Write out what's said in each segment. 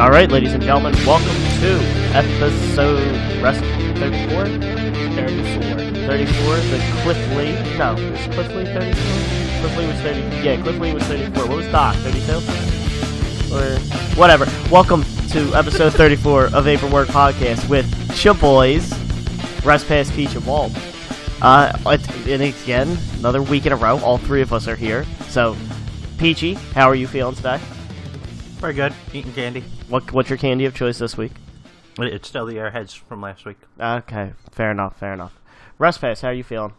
All right, ladies and gentlemen, welcome to episode 34? 34, the Cliff Lee. No, was Cliff Lee 34? Cliff Lee was 30. Yeah, Cliff Lee was 34. What was Doc, 32? Or whatever. Welcome to episode 34 of Paperwork Podcast with Chip Boys, Rest Pass, Peach, and Walt. And again, another week in a row, all three of us are here. So, Peachy, how are you feeling today? Very good. Eating candy. What's your candy of choice this week? It's still the Airheads from last week. Okay, fair enough. Rest Pass, how are you feeling?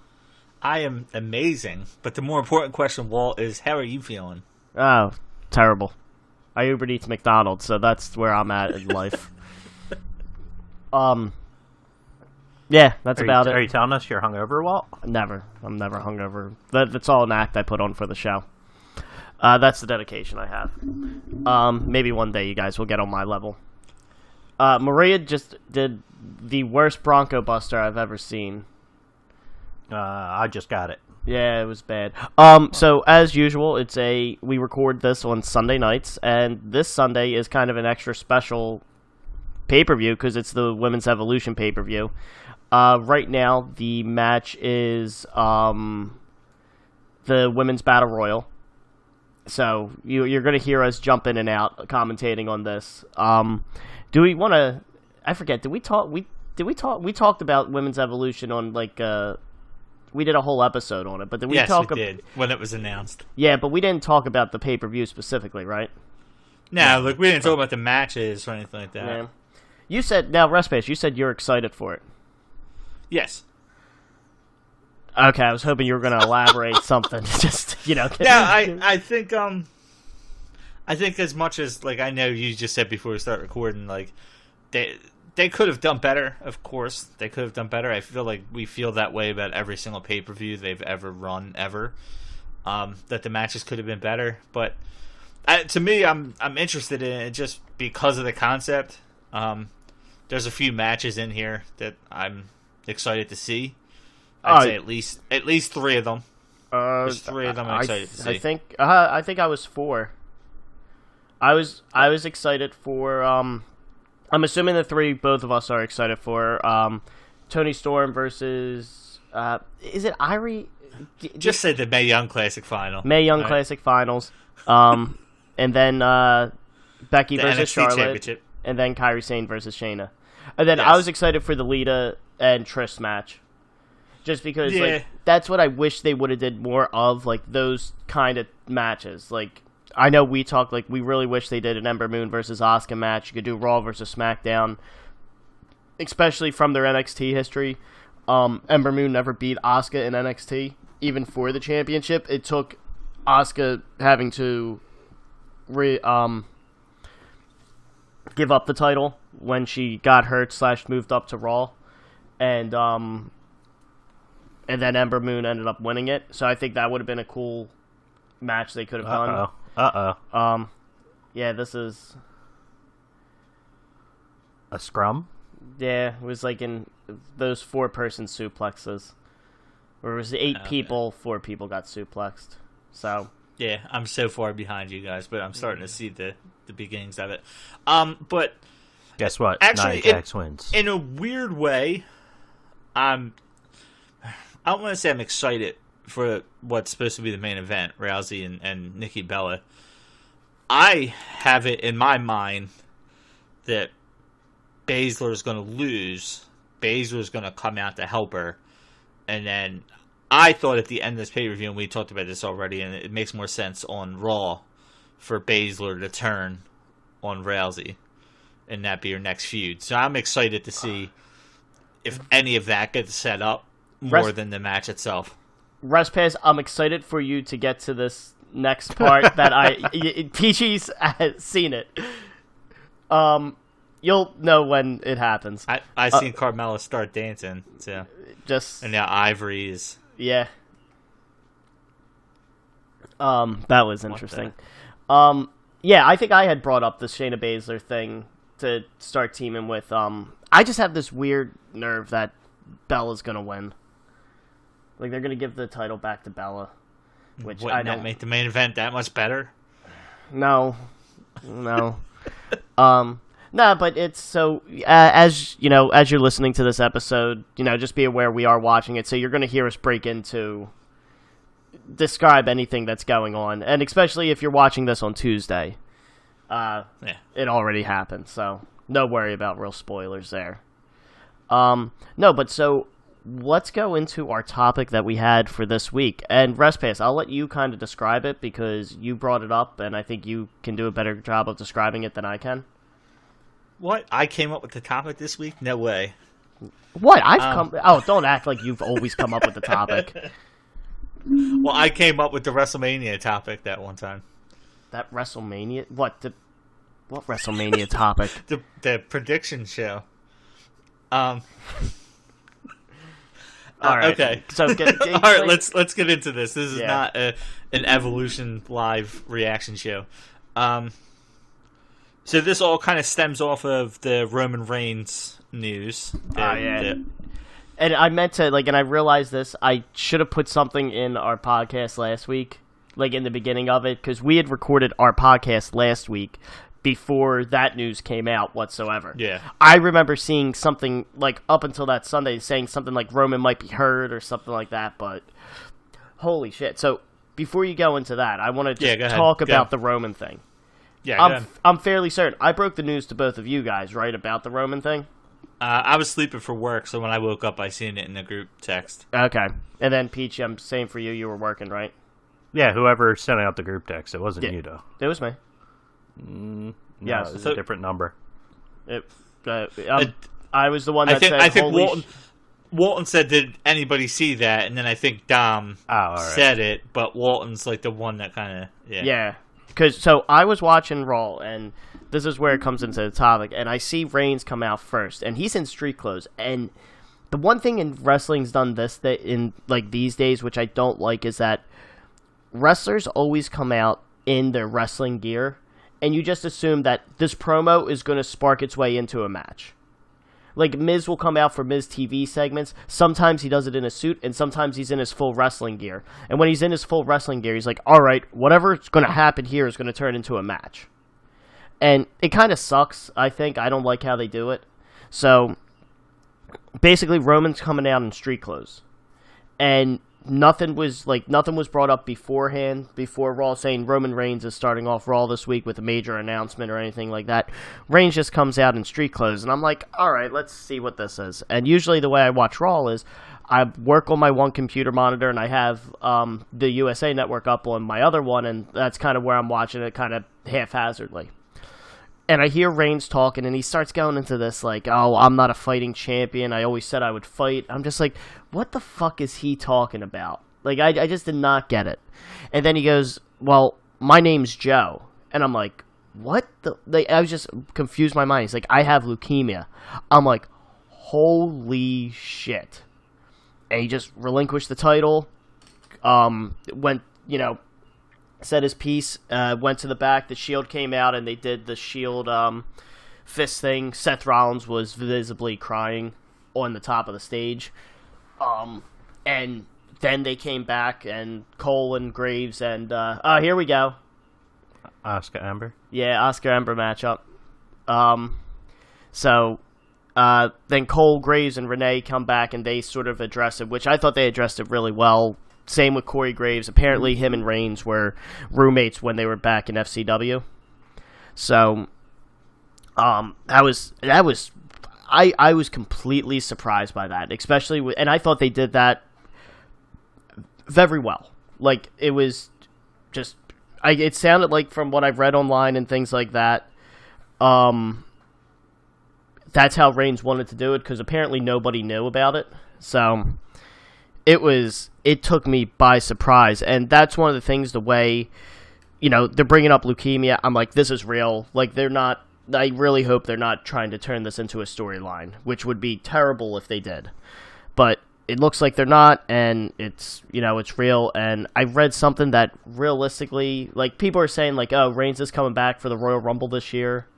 I am amazing, but the more important question, Walt, is how are you feeling? Oh, terrible. I Uber Eats McDonald's, so that's where I'm at in life. Yeah, that's about it. Are you telling us you're hungover, Walt? Never. I'm never hungover. That's all an act I put on for the show. That's the dedication I have. Maybe one day you guys will get on my level. Maria just did the worst Bronco Buster I've ever seen. I just got it. Yeah, it was bad. So as usual, we record this on Sunday nights, and this Sunday is kind of an extra special pay-per-view because it's the Women's Evolution pay-per-view. Right now, the match is the Women's Battle Royal. So you're going to hear us jump in and out commentating on this. Do we want to? I forget. Did we talk? We talked about Women's Evolution on we did a whole episode on it. But did we talk? Yes, we did when it was announced. Yeah, but we didn't talk about the pay-per-view specifically, right? No, look, we didn't talk about the matches or anything like that. Yeah. You said Respase. You said you're excited for it. Yes. Okay, I was hoping you were going to elaborate something. Just Yeah, I think as much as I know you just said before we start recording, they could have done better. Of course, they could have done better. I feel like we feel that way about every single pay-per-view they've ever run ever. That the matches could have been better, but to me, I'm interested in it just because of the concept. There's a few matches in here that I'm excited to see. I'd say at least three of them. There's three of them I'm excited to see. I think I was four. I was excited for. I'm assuming the three both of us are excited for. Tony Storm versus. Is it Aries? Just say the Mae Young Classic final. Mae Young Classic finals. And then Becky versus NXT Charlotte. Championship. And then Kairi Sane versus Shayna. And then Yes. I was excited for the Lita and Trish match. Just because, that's what I wish they would have did more of, those kind of matches. I know we talked, we really wish they did an Ember Moon versus Asuka match. You could do Raw versus SmackDown, especially from their NXT history. Ember Moon never beat Asuka in NXT, even for the championship. It took Asuka having to give up the title when she got hurt / moved up to Raw. And then Ember Moon ended up winning it. So I think that would have been a cool match they could have done. Yeah, this is a scrum. Yeah, it was in those 4-person suplexes. Where it was 8 people, 4 people got suplexed. So yeah, I'm so far behind you guys, but I'm starting to see the beginnings of it. But guess what? Actually, Nia Jax wins. In a weird way, I don't want to say I'm excited for what's supposed to be the main event, Rousey and Nikki Bella. I have it in my mind that Baszler is going to lose. Baszler is going to come out to help her. And then I thought at the end of this pay-per-view, and we talked about this already, and it makes more sense on Raw for Baszler to turn on Rousey and that be her next feud. So I'm excited to see if any of that gets set up more than the match itself. Rest Pass, I'm excited for you to get to this next part that Peachy's seen it. You'll know when it happens. I seen Carmella start dancing, so and now Ivory's. Yeah. That was interesting. Yeah, I think I had brought up the Shayna Baszler thing to start teaming with. I just have this weird nerve that Bella's gonna win. They're gonna give the title back to Bella, which Wouldn't that make the main event that much better? No. No, but it's so as you know, as you're listening to this episode, just be aware we are watching it, so you're going to hear us break into describe anything that's going on, and especially if you're watching this on Tuesday, it already happened, so no worry about real spoilers there. No, but so let's go into our topic that we had for this week. And Respace, I'll let you kind of describe it because you brought it up, and I think you can do a better job of describing it than I can. What? I came up with the topic this week? No way. What? Don't act like you've always come up with the topic. Well, I came up with the WrestleMania topic that one time. That WrestleMania? What WrestleMania topic? The prediction show. All right. Okay. So all right. Let's get into this. This is not an Evolution live reaction show. So this all kind of stems off of the Roman Reigns news. And I meant to and I realized this. I should have put something in our podcast last week, in the beginning of it, because we had recorded our podcast last week before that news came out whatsoever. Yeah. I remember seeing something, up until that Sunday, saying something like Roman might be hurt or something like that, but holy shit. So, before you go into that, I want to just talk about the Roman thing. Yeah, I'm fairly certain. I broke the news to both of you guys, right, about the Roman thing? I was sleeping for work, so when I woke up, I seen it in the group text. Okay. And then, Peach, I'm saying for you, you were working, right? Yeah, whoever sent out the group text. It wasn't you, though. It was me. No, yes, it was a different number. I was the one that said, I think Walton said, did anybody see that? And then I think Dom said it, but Walton's the one that kind of, Yeah, so I was watching Raw, and this is where it comes into the topic, and I see Reigns come out first, and he's in street clothes, and the one thing in wrestling's done in these days, which I don't like, is that wrestlers always come out in their wrestling gear, and you just assume that this promo is going to spark its way into a match. Miz will come out for Miz TV segments. Sometimes he does it in a suit, and sometimes he's in his full wrestling gear. And when he's in his full wrestling gear, he's like, all right, whatever's going to happen here is going to turn into a match. And it kind of sucks, I think. I don't like how they do it. So, basically, Roman's coming out in street clothes. And nothing was brought up beforehand, before Raw, saying Roman Reigns is starting off Raw this week with a major announcement or anything like that. Reigns just comes out in street clothes, and I'm like, all right, let's see what this is. And usually the way I watch Raw is I work on my one computer monitor, and I have the USA Network up on my other one, and that's kind of where I'm watching it, kind of haphazardly. And I hear Reigns talking, and he starts going into this, oh, I'm not a fighting champion. I always said I would fight. I'm just like, what the fuck is he talking about? I just did not get it. And then he goes, well, my name's Joe. And I'm like, what the... I was just confused my mind. He's like, I have leukemia. I'm like, holy shit. And he just relinquished the title. Went, said his piece, went to the back, the Shield came out, and they did the Shield fist thing. Seth Rollins was visibly crying on the top of the stage. And then they came back, and Cole and Graves, and here we go. Asuka Ember? Yeah, Asuka Ember matchup. So then Cole, Graves, and Renee come back, and they sort of address it, which I thought they addressed it really well. Same with Corey Graves. Apparently, him and Reigns were roommates when they were back in FCW. So, I was completely surprised by that, especially and I thought they did that very well. It was just, it sounded like, from what I've read online and things like that, that's how Reigns wanted to do it, because apparently nobody knew about it. So it took me by surprise, and that's one of the things, the way, they're bringing up leukemia, I'm like, this is real. They're not, I really hope they're not trying to turn this into a storyline, which would be terrible if they did. But it looks like they're not, and it's, it's real, and I read something that realistically, people are saying, oh, Reigns is coming back for the Royal Rumble this year.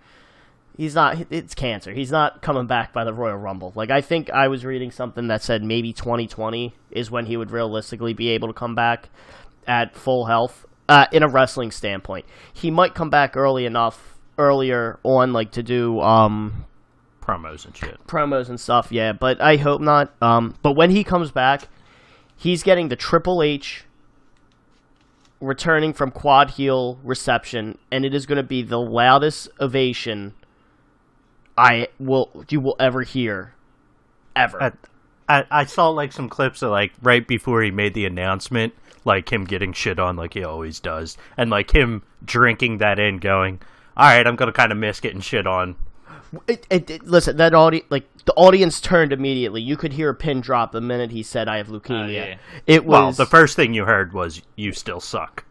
He's not, it's cancer. He's not coming back by the Royal Rumble. I think I was reading something that said maybe 2020 is when he would realistically be able to come back at full health, in a wrestling standpoint. He might come back early enough earlier on, like to do Promos and shit. promos and stuff. Yeah, but I hope not. But when he comes back, he's getting the Triple H returning from quad heel reception, and it is going to be the loudest ovation you will ever hear, ever. I saw like some clips of like right before he made the announcement, like him getting shit on like he always does, and like him drinking that in, going, "All right, I'm gonna kind of miss getting shit on." Listen, that the audience turned immediately. You could hear a pin drop the minute he said, "I have leukemia." Yeah. It was Well, the first thing you heard was, "You still suck."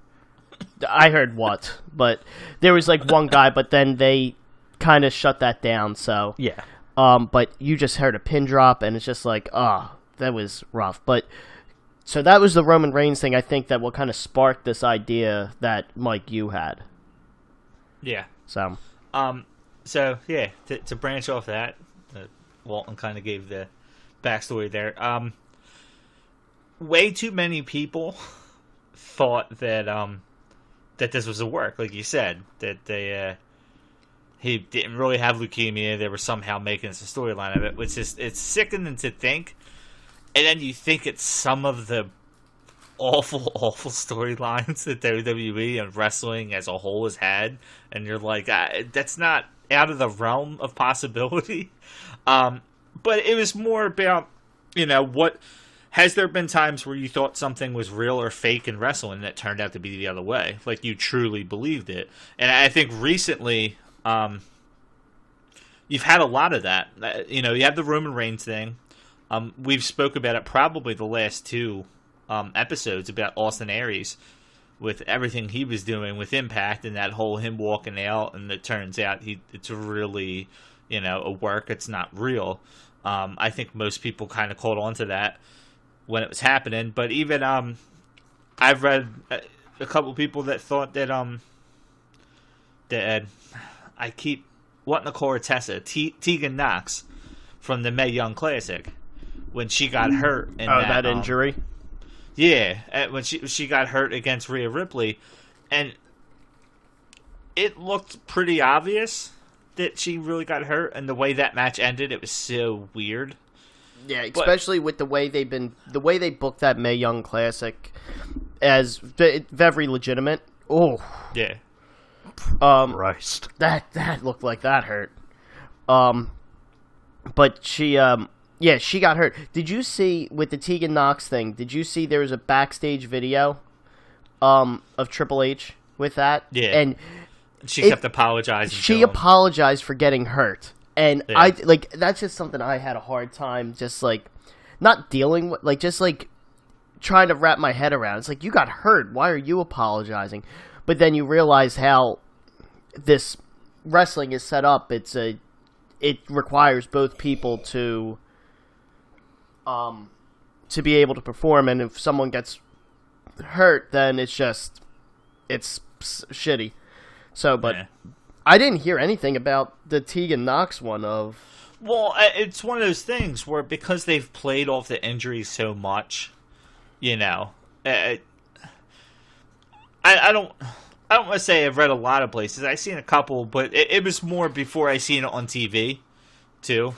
I heard what, but there was like one guy, but then they kind of shut that down. So Yeah. but you just heard a pin drop, and it's just like, that was rough. But so that was the Roman Reigns thing. I think that what kind of sparked this idea that Mike you had. Yeah. So So yeah, to branch off that, Walton kind of gave the backstory there. Way too many people thought that that this was a work, like you said, that he didn't really have leukemia. They were somehow making this a storyline of it, which is it's sickening to think. And then you think it's some of the awful storylines that WWE and wrestling as a whole has had, and you're like, that's not out of the realm of possibility. But it was more about, what has there been times where you thought something was real or fake in wrestling that turned out to be the other way, like you truly believed it. And I think recently you've had a lot of that. You have the Roman Reigns thing. We've spoke about it probably the last two episodes about Austin Aries with everything he was doing with Impact and that whole him walking out, and it turns out it's really a work. It's not real. I think most people kind of caught on to that when it was happening, but even I've read a couple people that thought that that I keep wanting to call her Tessa Tegan Knox from the Mae Young Classic when she got hurt in that injury. Yeah, when she got hurt against Rhea Ripley, and it looked pretty obvious that she really got hurt, and the way that match ended, it was so weird. Yeah, especially with the way they booked that Mae Young Classic as very legitimate. Oh, yeah. Christ. That looked like that hurt. But she she got hurt. Did you see with the Tegan Knox thing? Did you see there was a backstage video of Triple H with that? Yeah. And she kept apologizing. She apologized for getting hurt. And yeah. That's just something I had a hard time just not dealing with, just trying to wrap my head around. It's like, you got hurt. Why are you apologizing? But then you realize how this wrestling is set up. It requires both people to be able to perform, and if someone gets hurt, then it's shitty. So, but yeah. I didn't hear anything about the Tegan Knox one of... Well, it's one of those things where because they've played off the injuries so much, I don't want to say I've read a lot of places. I've seen a couple, but it was more before I seen it on TV, too.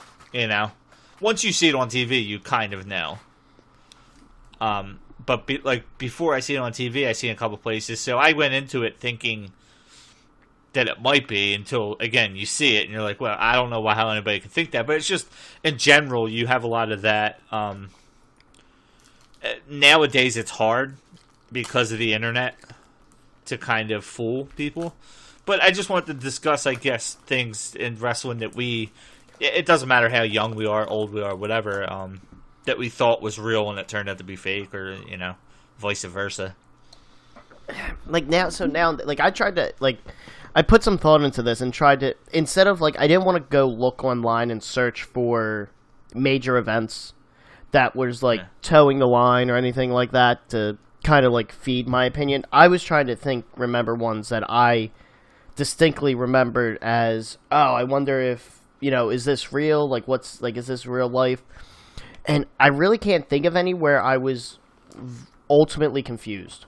Once you see it on TV, you kind of know. But before I see it on TV, I seen a couple places, so I went into it thinking that it might be until, again, you see it and you're like, well, I don't know how anybody could think that, but it's just, in general, you have a lot of that. Nowadays, it's hard because of the internet to kind of fool people. But I just wanted to discuss, I guess, things in wrestling that it doesn't matter how young we are, old we are, whatever, that we thought was real and it turned out to be fake, or, vice versa. Now, I tried to, I put some thought into this and tried to, instead of, I didn't want to go look online and search for major events that was, towing the line or anything like that to kind of, feed my opinion. I was trying to remember ones that I distinctly remembered as, I wonder if, is this real? Is this real life? And I really can't think of any where I was ultimately confused.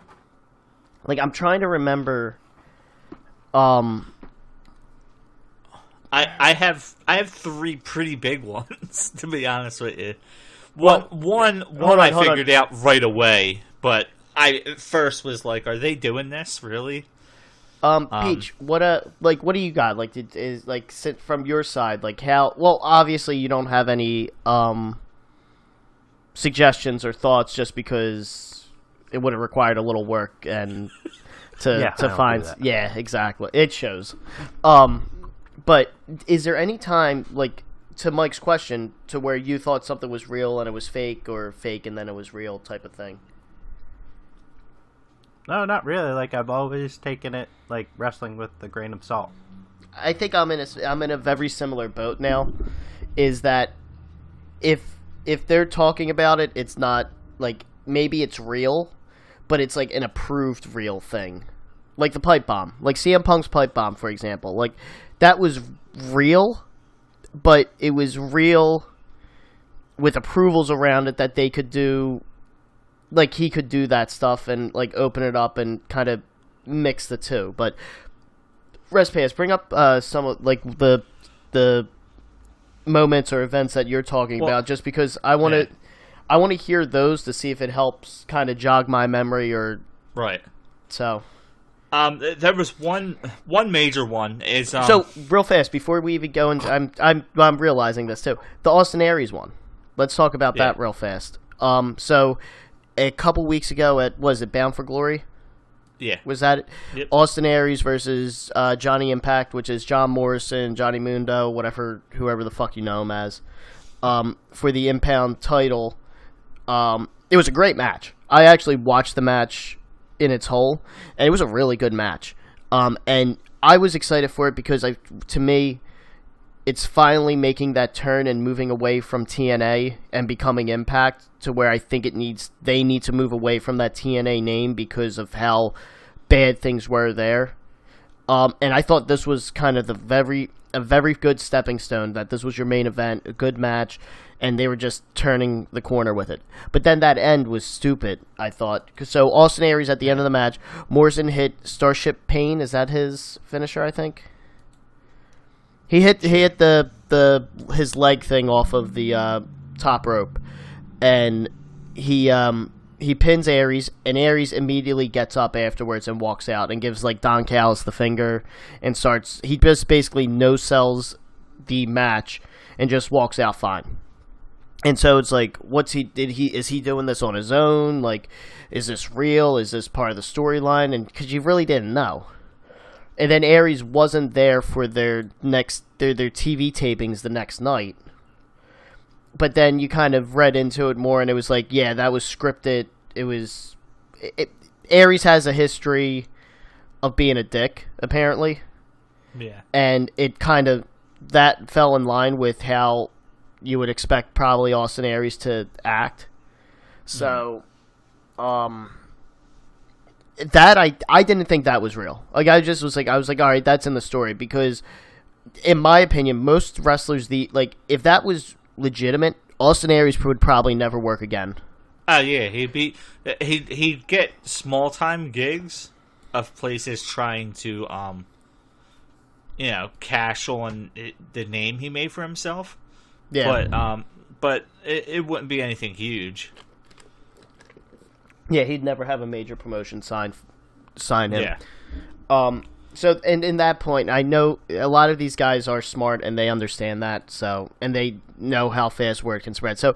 I'm trying to remember, I have three pretty big ones, to be honest with you. One I figured out right away, but I at first was like, are they doing this really? Peach, what do you got? Like, is like sit from your side, like how? Well, obviously you don't have any suggestions or thoughts, just because it would have required a little work and to find. Yeah, exactly. It shows. But is there any time, like, to Mike's question, to where you thought something was real and it was fake, or fake and then it was real type of thing? No, not really. Like, I've always taken it, like, wrestling with a grain of salt. I think I'm in a very similar boat now, is that if they're talking about it, it's not, like, maybe it's real, but it's, like, an approved real thing. Like the pipe bomb. Like CM Punk's pipe bomb, for example. Like, that was real, but it was real with approvals around it that they could do, like, he could do that stuff and, like, open it up and kind of mix the two. But Respass, bring up some of, like, the moments or events that you're talking about, just because I want to hear those to see if it helps kind of jog my memory, or right. So there was one major one is so real fast before we even go into, I'm realizing this too, the Austin Aries one. Let's talk about that real fast. So a couple weeks ago was it Bound for Glory? Yeah. Was that it? Yep. Austin Aries versus Johnny Impact, which is John Morrison, Johnny Mundo, whoever the fuck you know him as, for the Impound title. It was a great match. I actually watched the match in its whole, and it was a really good match. And I was excited for it because to me, it's finally making that turn and moving away from TNA and becoming Impact, to where I think they need to move away from that TNA name because of how bad things were there. And I thought this was kind of a very good stepping stone, that this was your main event, a good match, and they were just turning the corner with it. But then that end was stupid, I thought. So Austin Aries at the end of the match, Morrison hit Starship Pain. Is that his finisher, I think? He hit his leg thing off of the top rope, and he pins Aries, and Aries immediately gets up afterwards and walks out and gives, like, Don Callis the finger and he just basically no-sells the match and just walks out fine. And so it's like, is he doing this on his own? Like, is this real? Is this part of the storyline? And because you really didn't know. And then Aries wasn't there for their TV tapings the next night. But then you kind of read into it more, and it was like, yeah, that was scripted. Aries has a history of being a dick, apparently. Yeah. And it kind of, that fell in line with how you would expect probably Austin Aries to act. So, that I didn't think that was real. Like, I was like, all right, that's in the story, because in my opinion, most wrestlers, if that was legitimate, Austin Aries would probably never work again. Oh yeah, he'd get small time gigs of places trying to cash on the name he made for himself. Yeah. But it wouldn't be anything huge. Yeah, he'd never have a major promotion sign him. Yeah. So, and in that point, I know a lot of these guys are smart and they understand that. So, and they know how fast word can spread. So,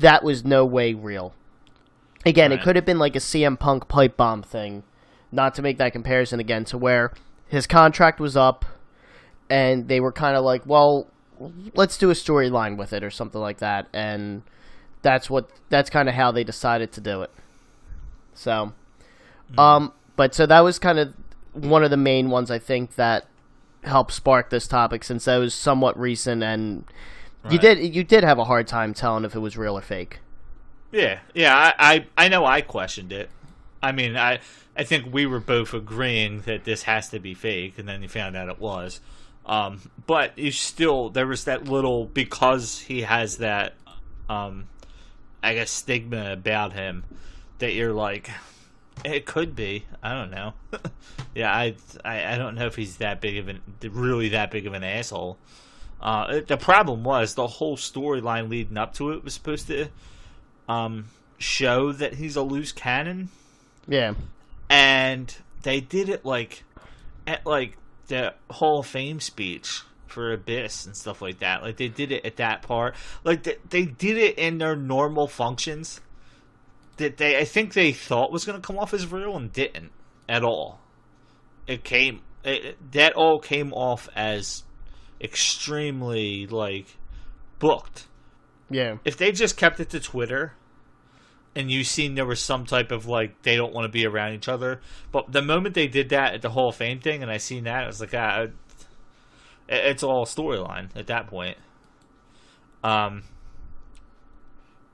that was no way real. Again, It could have been like a CM Punk pipe bomb thing. Not to make that comparison again, to where his contract was up, and they were kind of like, well, let's do a storyline with it or something like that, and that's kind of how they decided to do it. So, but so that was kind of one of the main ones, I think, that helped spark this topic, since that was somewhat recent, and you did have a hard time telling if it was real or fake. Yeah, I know I questioned it. I mean, I think we were both agreeing that this has to be fake, and then you found out it was. But there was that little, because he has that, I guess, stigma about him, that you're like, It could be. I don't know. Yeah, I don't know if he's that big of really that big of an asshole. The problem was the whole storyline leading up to it was supposed to show that he's a loose cannon. Yeah. And they did it at the Hall of Fame speech for Abyss and stuff like that. Like they did it at that part. Like they did it in their normal functions that I think they thought was going to come off as real and didn't at all. That all came off as extremely booked. Yeah. If they just kept it to Twitter and you seen there was some type of they don't want to be around each other, but the moment they did that at the Hall of Fame thing and I seen that, I was like, it's all storyline at that point.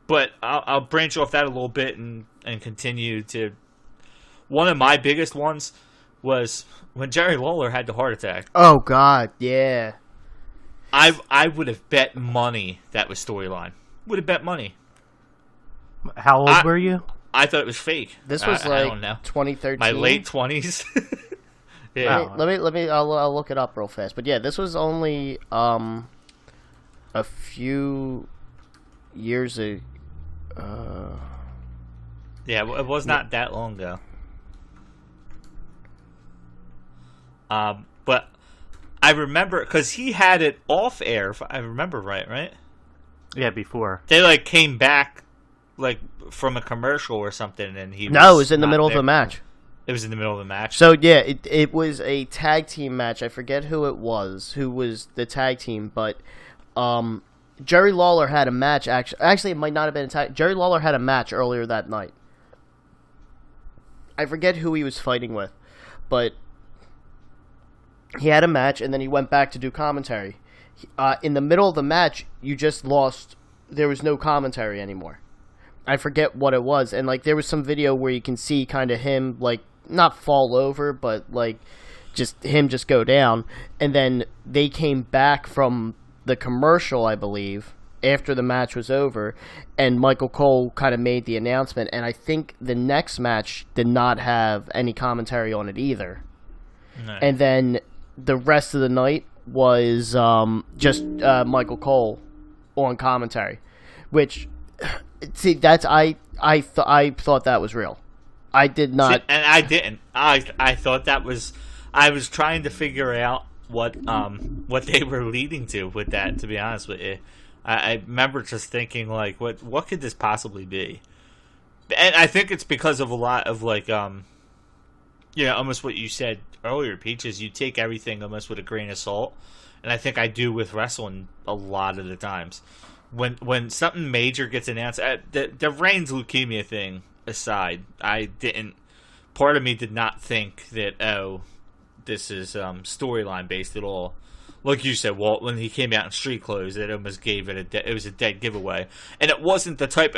But I'll branch off that a little bit and continue to. One of my biggest ones was when Jerry Lawler had the heart attack. Oh God, yeah. I would have bet money that was storyline. Would have bet money. How old were you? I thought it was fake. This was I don't know. 2013. My late 20s. Yeah. Wow. Let me. I'll look it up real fast. But yeah, this was only a few years ago. Yeah, it was not that long ago. But I remember because he had it off air. If I remember right? Yeah, before They came back from a commercial or something, and he No, it was in the middle of the match. It was in the middle of the match. So yeah, it was a tag team match. I forget who was the tag team, but Jerry Lawler had a match. Actually, it might not have been a tag. Jerry Lawler had a match earlier that night. I forget who he was fighting with, but he had a match, and then he went back to do commentary. In the middle of the match, you just lost. There was no commentary anymore. I forget what it was, and there was some video where you can see kind of him not fall over, but just him just go down, and then they came back from the commercial, I believe, after the match was over, and Michael Cole kind of made the announcement, and I think the next match did not have any commentary on it either. No. And then the rest of the night was just Michael Cole on commentary, which see that's I thought that was real. I did not, see, and I didn't. I thought that was. I was trying to figure out what they were leading to with that. To be honest with you, I remember just thinking what could this possibly be? And I think it's because of a lot of almost what you said earlier, Peaches. You take everything almost with a grain of salt, and I think I do with wrestling a lot of the times. When something major gets announced, the Reigns leukemia thing aside, part of me did not think that this is storyline based at all. Like you said, Walt, when he came out in street clothes, it almost gave it it was a dead giveaway, and it wasn't the type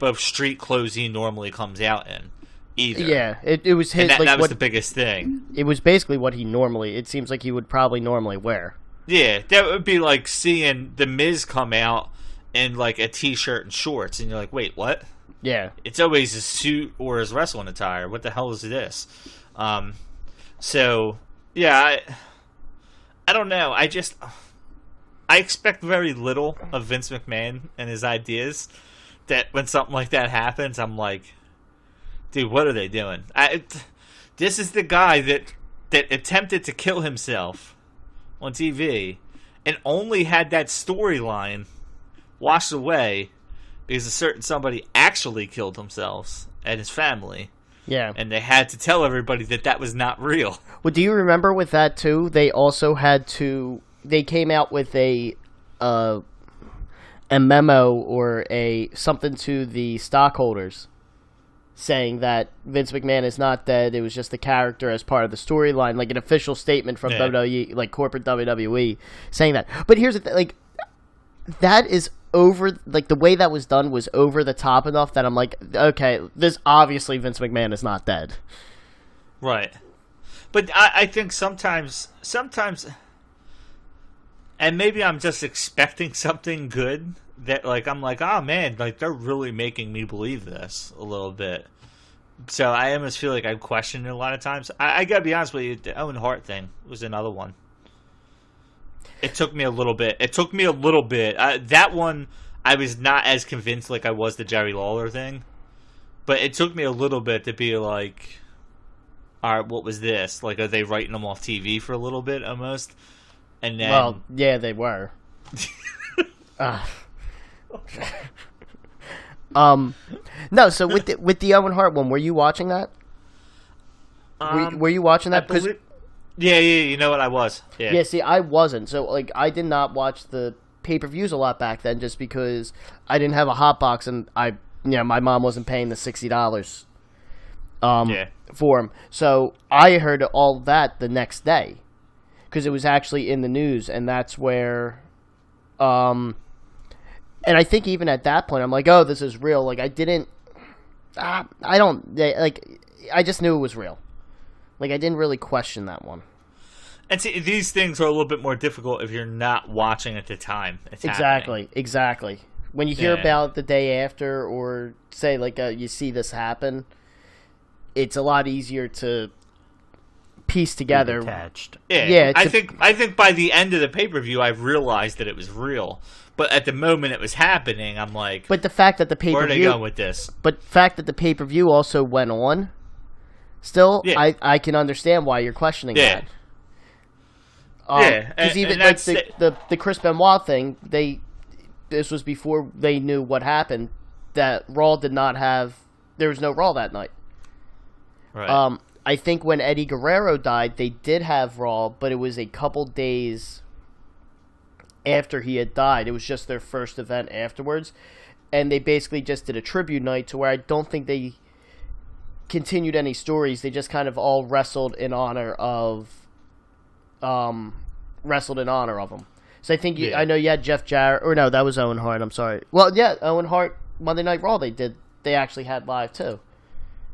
of street clothes he normally comes out in either. Yeah, it was his. And that was the biggest thing. It was basically what it seems like he would probably normally wear. Yeah, that would be like seeing The Miz come out in a t-shirt and shorts, and you're like, wait, what? Yeah. It's always his suit or his wrestling attire. What the hell is this? So, yeah, I don't know. I expect very little of Vince McMahon and his ideas. That when something like that happens, I'm like, dude, what are they doing? This is the guy that attempted to kill himself on TV and only had that storyline washed away because a certain somebody actually killed themselves and his family. Yeah. And they had to tell everybody that was not real. Well, do you remember with that too? They also they came out with a memo or something to the stockholders saying that Vince McMahon is not dead. It was just a character as part of the storyline, like an official statement from WWE, corporate WWE, saying that. But here's the thing, that is over, the way that was done was over the top enough that I'm like, okay, this obviously Vince McMahon is not dead. Right. But I think sometimes, and maybe I'm just expecting something good that I'm like, oh man, they're really making me believe this a little bit. So I almost feel like I questioned it a lot of times. I gotta be honest with you, the Owen Hart thing was another one. It took me a little bit. That one, I was not as convinced like I was the Jerry Lawler thing. But it took me a little bit to be like, all right, what was this? Like, are they writing them off TV for a little bit almost? And then, well, yeah, they were. No. So with the Owen Hart one, were you watching that? Were you watching that? Yeah. You know what, I was. Yeah. Yeah. See, I wasn't. So like, I did not watch the pay-per-views a lot back then, just because I didn't have a hot box, and my mom wasn't paying the $60 for him. So I heard all that the next day, because it was actually in the news, and that's where, and I think even at that point, I'm like, oh, this is real. Like, I just knew it was real. Like, I didn't really question that one. And see, these things are a little bit more difficult if you're not watching at the time it's happening. Exactly. When you hear about it the day after, or say, like, you see this happen, it's a lot easier to piece together. Attached. Yeah. I think by the end of the pay-per-view, I realized that it was real. But at the moment it was happening, I'm like, but the fact that the pay-per-view, where are they going with this? But the fact that the pay-per-view also went on, still, I can understand why you're questioning that. Because even like the Chris Benoit thing, this was before they knew what happened. That Raw did not have. There was no Raw that night. Right. I think when Eddie Guerrero died, they did have Raw, but it was a couple days after he had died. It was just their first event afterwards, and they basically just did a tribute night, to where I don't think they continued any stories. They just kind of all wrestled in honor of him. So I think I know you had Jeff Jarrett, or no, that was Owen Hart. I'm sorry. Well, yeah, Owen Hart Monday Night Raw. They actually had live too.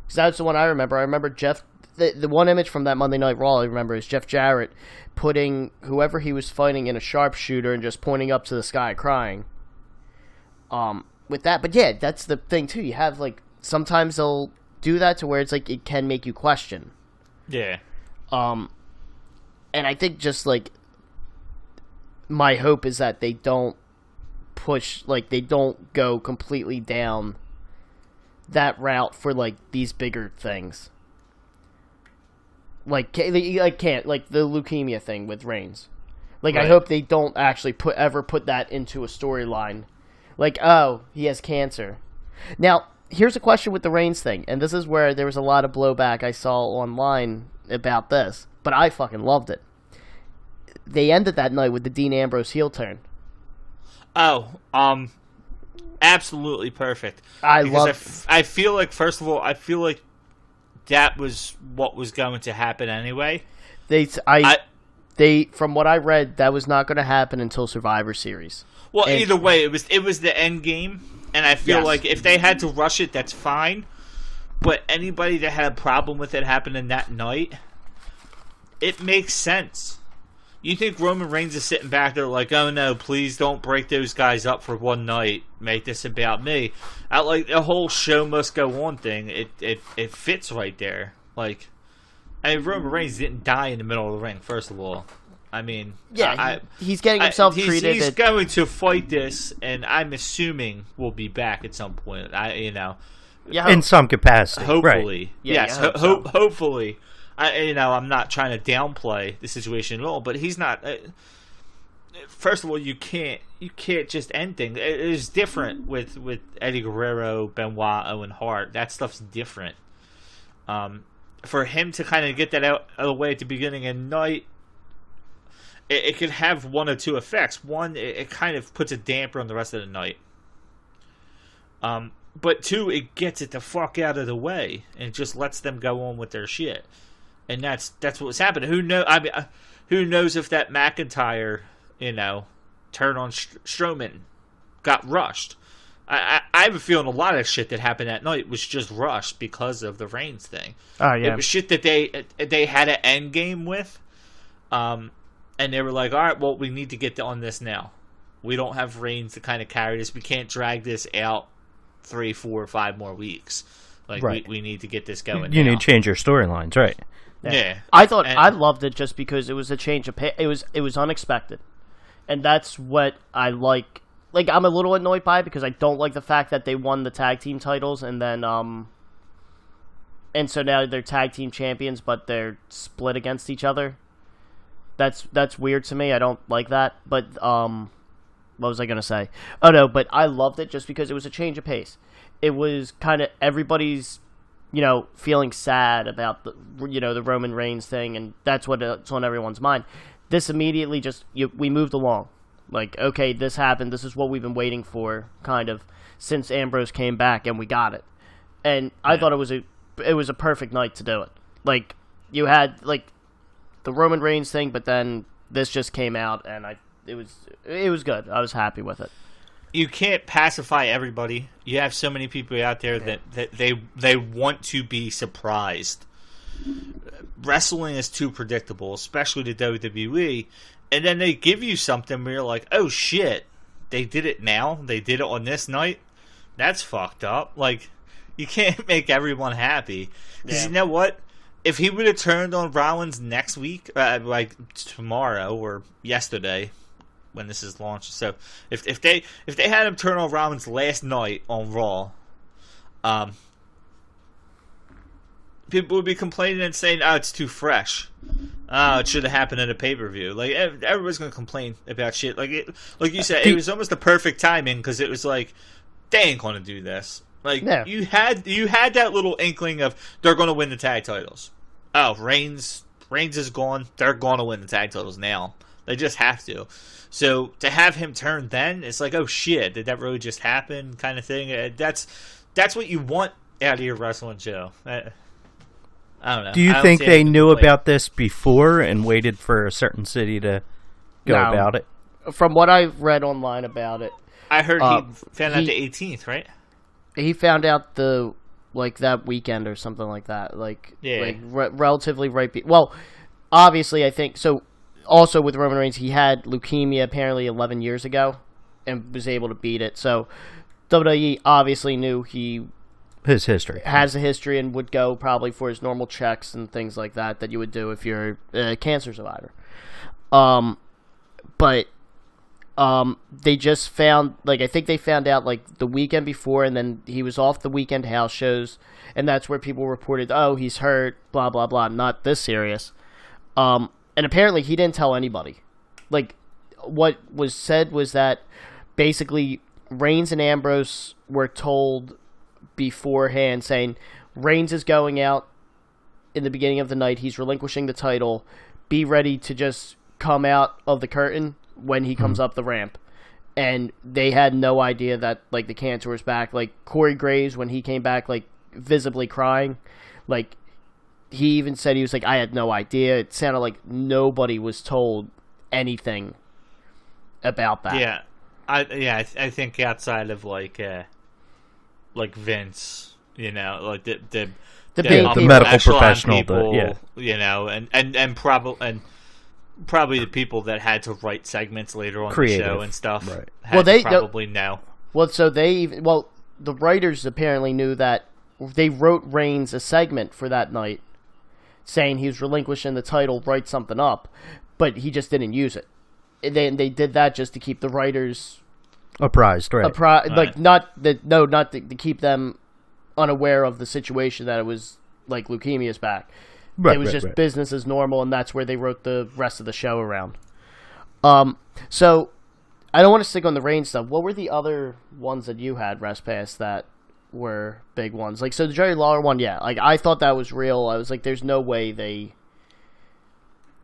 Because that's the one I remember. I remember Jeff. The one image from that Monday Night Raw I remember is Jeff Jarrett putting whoever he was fighting in a sharpshooter and just pointing up to the sky crying. With that, but yeah, that's the thing too. You have, like, sometimes they'll do that to where it's like it can make you question. Yeah. And I think just like my hope is that they don't push, like, they don't go completely down that route for, like, these bigger things. Like the leukemia thing with Reigns. Like, right. I hope they don't actually put that into a storyline. Like, oh, he has cancer. Now, here's a question with the Reigns thing, and this is where there was a lot of blowback I saw online about this, but I fucking loved it. They ended that night with the Dean Ambrose heel turn. Oh, absolutely perfect. I feel like, first of all, that was what was going to happen anyway. From what I read, that was not going to happen until Survivor Series. Well, either way, it was the end game, and I feel like if they had to rush it, that's fine. But anybody that had a problem with it happening that night, it makes sense. You think Roman Reigns is sitting back there like, oh no, please don't break those guys up for one night. Make this about me. Like, the whole show must go on thing, it fits right there. Like, I mean, Roman Reigns didn't die in the middle of the ring, first of all. I mean, yeah, he's getting himself treated. He's going to fight this, and I'm assuming we'll be back at some point. In some capacity, hopefully, right. Yes, hopefully. I'm not trying to downplay the situation at all, but he's not. First of all, you can't just end things. It is different with Eddie Guerrero, Benoit, Owen Hart. That stuff's different. For him to kind of get that out of the way at the beginning of the night, it could have one or two effects. One, it kind of puts a damper on the rest of the night. But two, it gets it the fuck out of the way and just lets them go on with their shit. And that's what was happening. Who knows if that McIntyre, turn on Strowman got rushed. I have a feeling a lot of shit that happened that night was just rushed because of the Reigns thing. Oh yeah, it was shit that they had an end game with, and they were like, all right, well, we need to get on this now. We don't have Reigns to kind of carry this. We can't drag this out 3, 4, 5 more weeks. Like Right. we need to get this going. You now. need to change your storylines, right? Yeah. I loved it just because it was a change of it was unexpected, and that's what I like. Like, I'm a little annoyed by it because I don't like the fact that they won the tag team titles and then and so now they're tag team champions, but they're split against each other. That's weird to me. I don't like that. But what was I gonna say? Oh no, but I loved it just because it was a change of pace. It was kind of everybody's, feeling sad about the Roman Reigns thing, and that's what's on everyone's mind. This immediately we moved along. Like, okay, this happened. This is what we've been waiting for, kind of, since Ambrose came back, and we got it. And I thought it was a perfect night to do it. Like, you had like the Roman Reigns thing, but then this just came out, and it was good. I was happy with it. You can't pacify everybody. You have so many people out there that they want to be surprised. Wrestling is too predictable, especially the WWE. And then they give you something where you're like, oh shit, they did it now? They did it on this night? That's fucked up. Like, you can't make everyone happy. Because you know what? If he would have turned on Rollins next week, like tomorrow or yesterday, when this is launched. So if they had him turn on Rollins last night on Raw, people would be complaining and saying, "Oh, it's too fresh. Oh, it should have happened at a pay-per-view." Like, everybody's gonna complain about shit. Like you said, it was almost the perfect timing because it was like they ain't gonna do this. Like, you had that little inkling of they're gonna win the tag titles. Oh, Reigns is gone. They're gonna win the tag titles now. They just have to. So to have him turn then, it's like, oh shit, did that really just happen? Kind of thing. That's what you want out of your wrestling show. I don't know. Do you think they knew about this before and waited for a certain city to go about it? From what I've read online about it, I heard he found out the 18th, right? He found out that weekend or something like that. Relatively right. Well, obviously, I think so. Also, with Roman Reigns, he had leukemia apparently 11 years ago and was able to beat it. So WWE obviously knew he has a history and would go probably for his normal checks and things like that you would do if you're a cancer survivor. But they just found, I think they found out the weekend before, and then he was off the weekend house shows, and that's where people reported, oh, he's hurt, blah blah blah, not this serious. And apparently he didn't tell anybody. What was said was that basically Reigns and Ambrose were told beforehand, saying Reigns is going out in the beginning of the night. He's relinquishing the title. Be ready to just come out of the curtain when he comes up the ramp. And they had no idea that the cancer was back. Corey Graves, when he came back, visibly crying, he even said, he was I had no idea. It sounded like nobody was told anything about that. Yeah, I think outside of Vince, the medical professional, people, and probably the people that had to write segments later on the show and stuff. Right. They probably know. Well, so the writers apparently knew that they wrote Reigns a segment for that night, saying he was relinquishing the title, write something up, but he just didn't use it. They did that just to keep the writers apprised, right? Not to keep them unaware of the situation that it was leukemia's back. Right, it was just business as normal, and that's where they wrote the rest of the show around. So I don't want to stick on the Reigns stuff. What were the other ones that you had, RestPass, that were big ones? So the Jerry Lawler one, I thought that was real. I was there's no way they...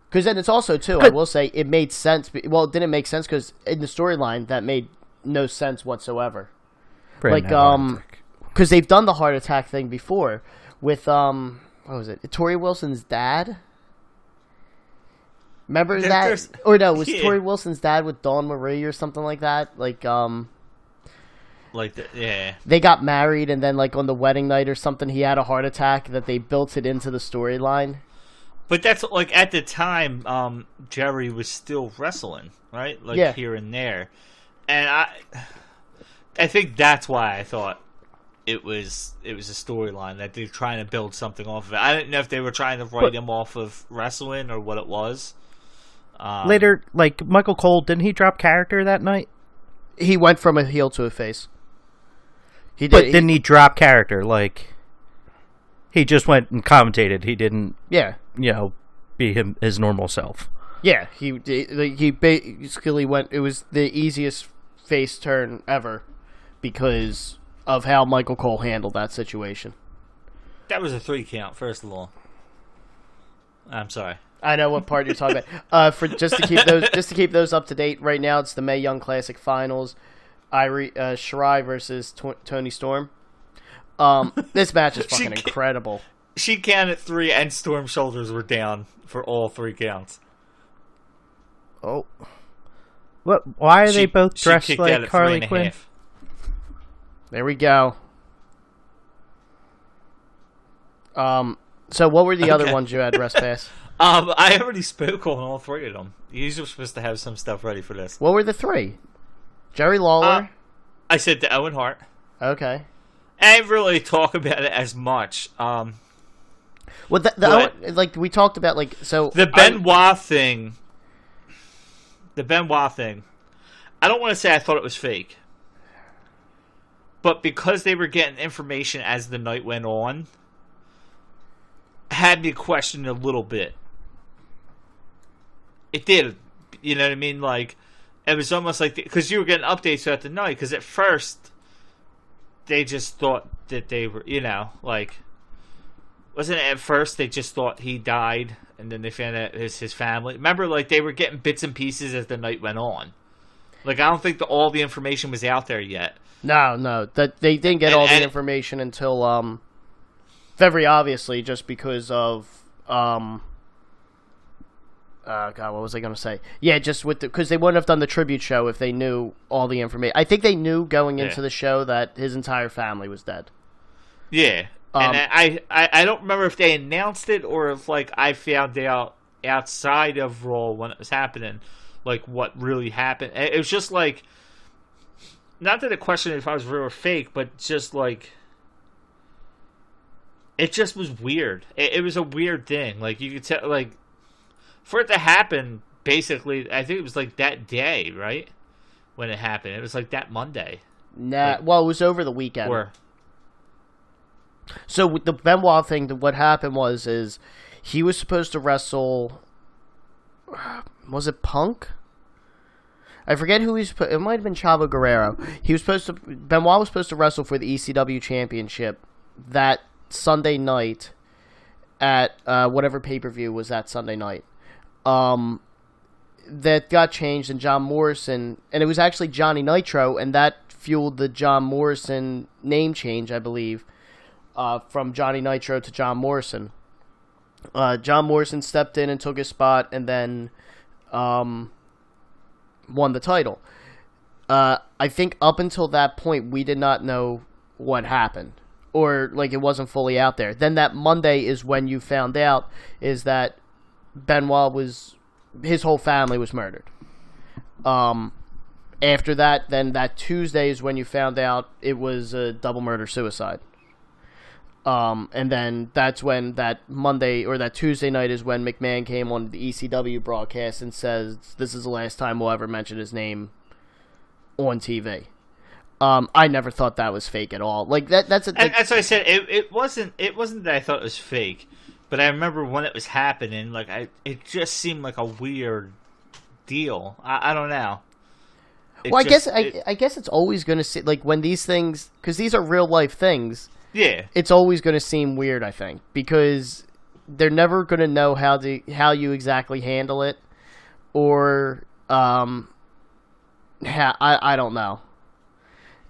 Because then it's also, too, I will say, it made sense. Well, it didn't make sense because in the storyline, that made no sense whatsoever. Because they've done the heart attack thing before with, what was it? Tori Wilson's dad? Remember that? Or no, was Tori Wilson's dad with Dawn Marie or something like that? They got married, and then on the wedding night or something, he had a heart attack. That they built it into the storyline. But that's at the time, Jerry was still wrestling, right? Here and there, and I think that's why I thought it was a storyline that they're trying to build something off of it. I didn't know if they were trying to write him off of wrestling or what it was. Later, like Michael Cole, didn't he drop character that night? He went from a heel to a face. He did. But didn't he drop character? Like, he just went and commentated. He didn't, be his normal self. Yeah, he basically went. It was the easiest face turn ever because of how Michael Cole handled that situation. That was a 3 count, first of all. I'm sorry. I know what part you're talking about. For just to keep those up to date right now, it's the Mae Young Classic Finals. Shirai versus Toni Storm. This match is fucking incredible. She counted 3, and Storm's shoulders were down for all 3 counts. Oh, what? Why are they both dressed like Harley Quinn? There we go. So what were the other ones you had, Rest Pass? I already spoke on all 3 of them. You're supposed to have some stuff ready for this. What were the 3? Jerry Lawler? I said the Owen Hart. Okay. I didn't really talk about it as much. Well, like we talked about, like so the Benoit thing. The Benoit thing. I don't want to say I thought it was fake, but because they were getting information as the night went on, had me question a little bit. It did, you know what I mean? Like, it was almost like because you were getting updates throughout the night. Because at first, they just thought that they were, wasn't it at first they just thought he died, and then they found out it was his family. Remember, like they were getting bits and pieces as the night went on. Like I don't think all the information was out there yet. No, that they didn't get all the information until very obviously just because of God, what was I going to say? Yeah, just because they wouldn't have done the tribute show if they knew all the information. I think they knew going into the show that his entire family was dead. Yeah, and I don't remember if they announced it or if like I found out outside of Raw when it was happening, like what really happened. It was just like, not that it questioned if I was real or fake, but just like, it just was weird. It was a weird thing. Like you could tell, like. For it to happen, basically, I think it was like that day, right? When it happened. It was like that Monday. Nah, well, it was over the weekend. So with the Benoit thing, what happened was he was supposed to wrestle, was it Punk? I forget who he's. It might have been Chavo Guerrero. Benoit was supposed to wrestle for the ECW championship that Sunday night at whatever pay-per-view was that Sunday night. That got changed, and John Morrison, and it was actually Johnny Nitro, and that fueled the John Morrison name change, I believe, from Johnny Nitro to John Morrison. John Morrison stepped in and took his spot, and then won the title. I think up until that point, we did not know what happened, or like it wasn't fully out there. Then that Monday is when you found out is that Benoit his whole family was murdered. After that, then that Tuesday is when you found out it was a double murder-suicide. And then that's when that Monday or that Tuesday night is when McMahon came on the ECW broadcast and says, this is the last time we'll ever mention his name on TV. I never thought that was fake at all. Like that's what I said. It wasn't that I thought it was fake. But I remember when it was happening, like it just seemed like a weird deal. I don't know. I guess it's always going to see like when these things, because these are real life things. Yeah, it's always going to seem weird. I think because they're never going to know how you exactly handle it, or I don't know.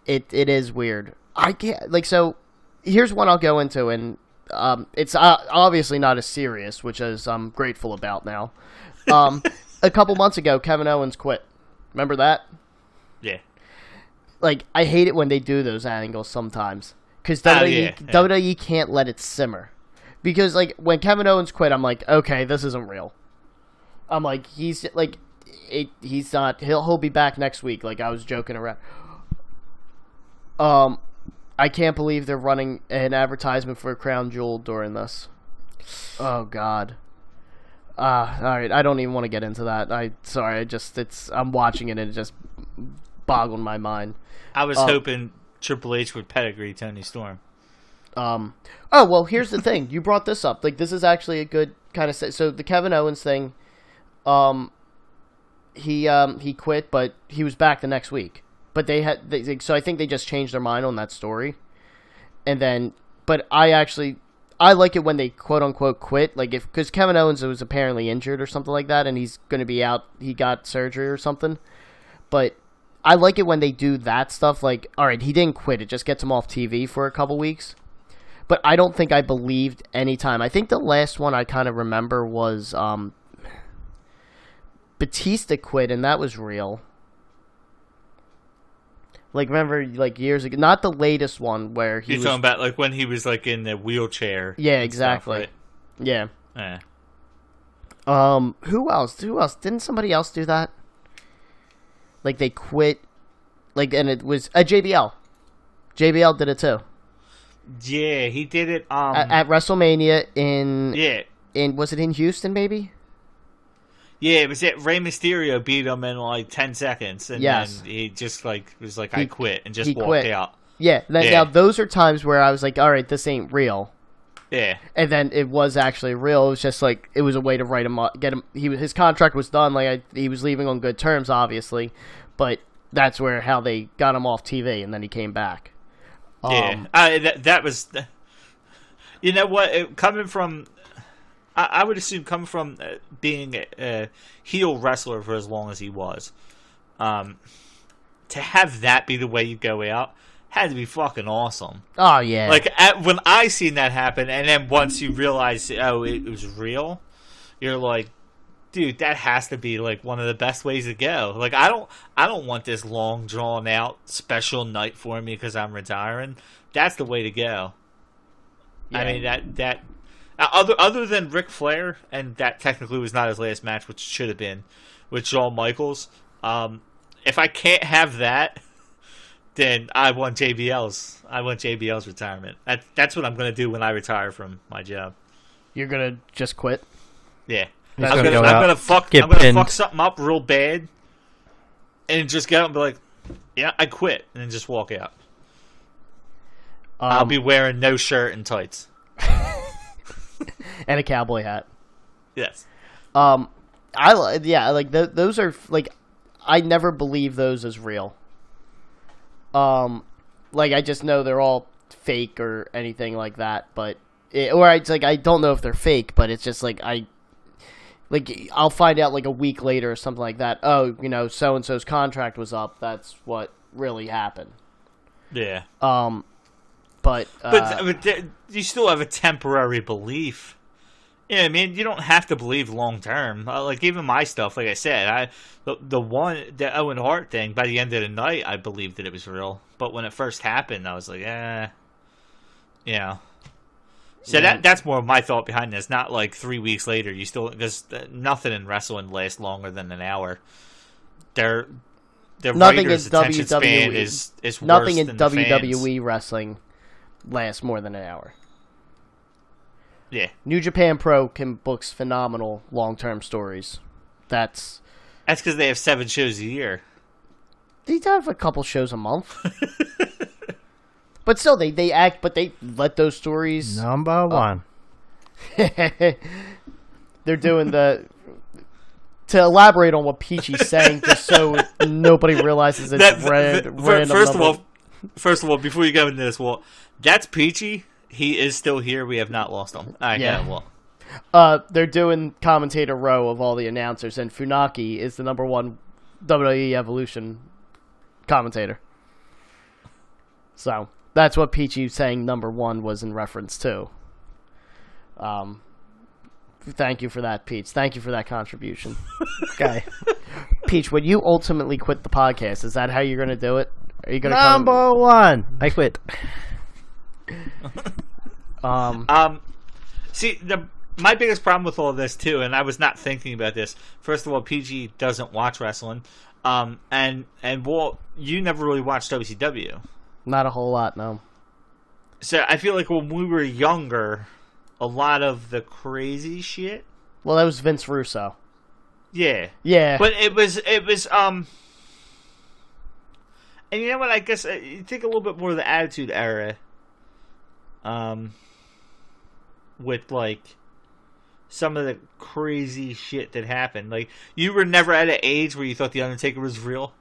It is weird. I can't like so. Here's one I'll go into and. It's obviously not as serious, which is I'm grateful about now. A couple months ago, Kevin Owens quit. Remember that? Yeah. Like, I hate it when they do those angles sometimes. Because WWE can't let it simmer. Because, like, when Kevin Owens quit, I'm like, okay, this isn't real. I'm like, he's not, he'll be back next week. Like, I was joking around. I can't believe they're running an advertisement for Crown Jewel during this. Oh God. All right. I don't even want to get into that. I'm watching it and it just boggled my mind. I was hoping Triple H would pedigree Tony Storm. Oh well, here's the thing. You brought this up. Like, this is actually a good kind of so the Kevin Owens thing. He quit, but he was back the next week. But so I think they just changed their mind on that story. And then, but I like it when they quote unquote quit. Like, because Kevin Owens was apparently injured or something like that, and he's going to be out. He got surgery or something. But I like it when they do that stuff. Like, all right, he didn't quit. It just gets him off TV for a couple weeks. But I don't think I believed any time. I think the last one I kind of remember was Batista quit, and that was real. Like, remember, like, years ago, not the latest one where he You're talking about, like, when he was, like, in the wheelchair. Yeah, exactly. Stuff, right? Yeah. Who else? Didn't somebody else do that? Like, they quit, like, and it was JBL. JBL did it too. Yeah, he did it at WrestleMania Yeah. Was it in Houston, maybe? Yeah, it was it. Rey Mysterio beat him in like 10 seconds, and yes. then he just was like, "I quit," and just walked quit. out. Yeah. Now those are times where I was like, "All right, this ain't real." Yeah. And then it was actually real. It was just like it was a way to write him up, get him. His contract was done. Like he was leaving on good terms, obviously, but that's how they got him off TV, and then he came back. Yeah, that was. You know what? Coming from. I would assume coming from being a heel wrestler for as long as he was, to have that be the way you go out had to be fucking awesome. Oh yeah! Like when I seen that happen, and then once you realize, oh, it was real, you're like, dude, that has to be like one of the best ways to go. Like I don't want this long drawn out special night for me because I'm retiring. That's the way to go. Yeah. I mean that. Other than Ric Flair, and that technically was not his last match, which should have been, with Shawn Michaels. If I can't have that, then I want JBL's. I want JBL's retirement. That's what I'm going to do when I retire from my job. You're going to just quit? Yeah. I'm gonna fuck something up real bad, and just get up and be like, "Yeah, I quit," and then just walk out. I'll be wearing no shirt and tights. And a cowboy hat. Yes. Those are like I never believe those as real. Like I just know they're all fake or anything like that, but it's like I don't know if they're fake, but it's just like I'll find out like a week later or something like that. Oh, so and so's contract was up. That's what really happened. Yeah. But you still have a temporary belief. Yeah, I mean, you don't have to believe long term. Like even my stuff, like I said, the Owen Hart thing. By the end of the night, I believed that it was real. But when it first happened, I was like, yeah. So that's more of my thought behind this. Not like 3 weeks later, you still because nothing in wrestling lasts longer than an hour. Their writers' attention span is nothing worse in than WWE wrestling lasts more than an hour. Yeah. New Japan Pro can book phenomenal long-term stories. That's because they have 7 shows a year. They have a couple shows a month. But still, they let those stories... Number one. They're doing to elaborate on what Peachy's saying, just so nobody realizes it's random. First of all, before you go into this, that's Peachy. He is still here. We have not lost him. They're doing commentator row of all the announcers, and Funaki is the number one WWE Evolution commentator. So that's what Peachy saying number one was in reference to. Thank you for that, Peach. Thank you for that contribution. Okay. Peach, when you ultimately quit the podcast, is that how you're going to do it? Are you going to number one? I quit. See, my biggest problem with all this too, and I was not thinking about this. First of all, PG doesn't watch wrestling, and Walt, you never really watched WCW. Not a whole lot, no. So I feel like when we were younger, a lot of the crazy shit. Well, that was Vince Russo. Yeah. Yeah. But it was and you know what, I guess you think a little bit more of the Attitude Era. With like some of the crazy shit that happened. Like, you were never at an age where you thought The Undertaker was real?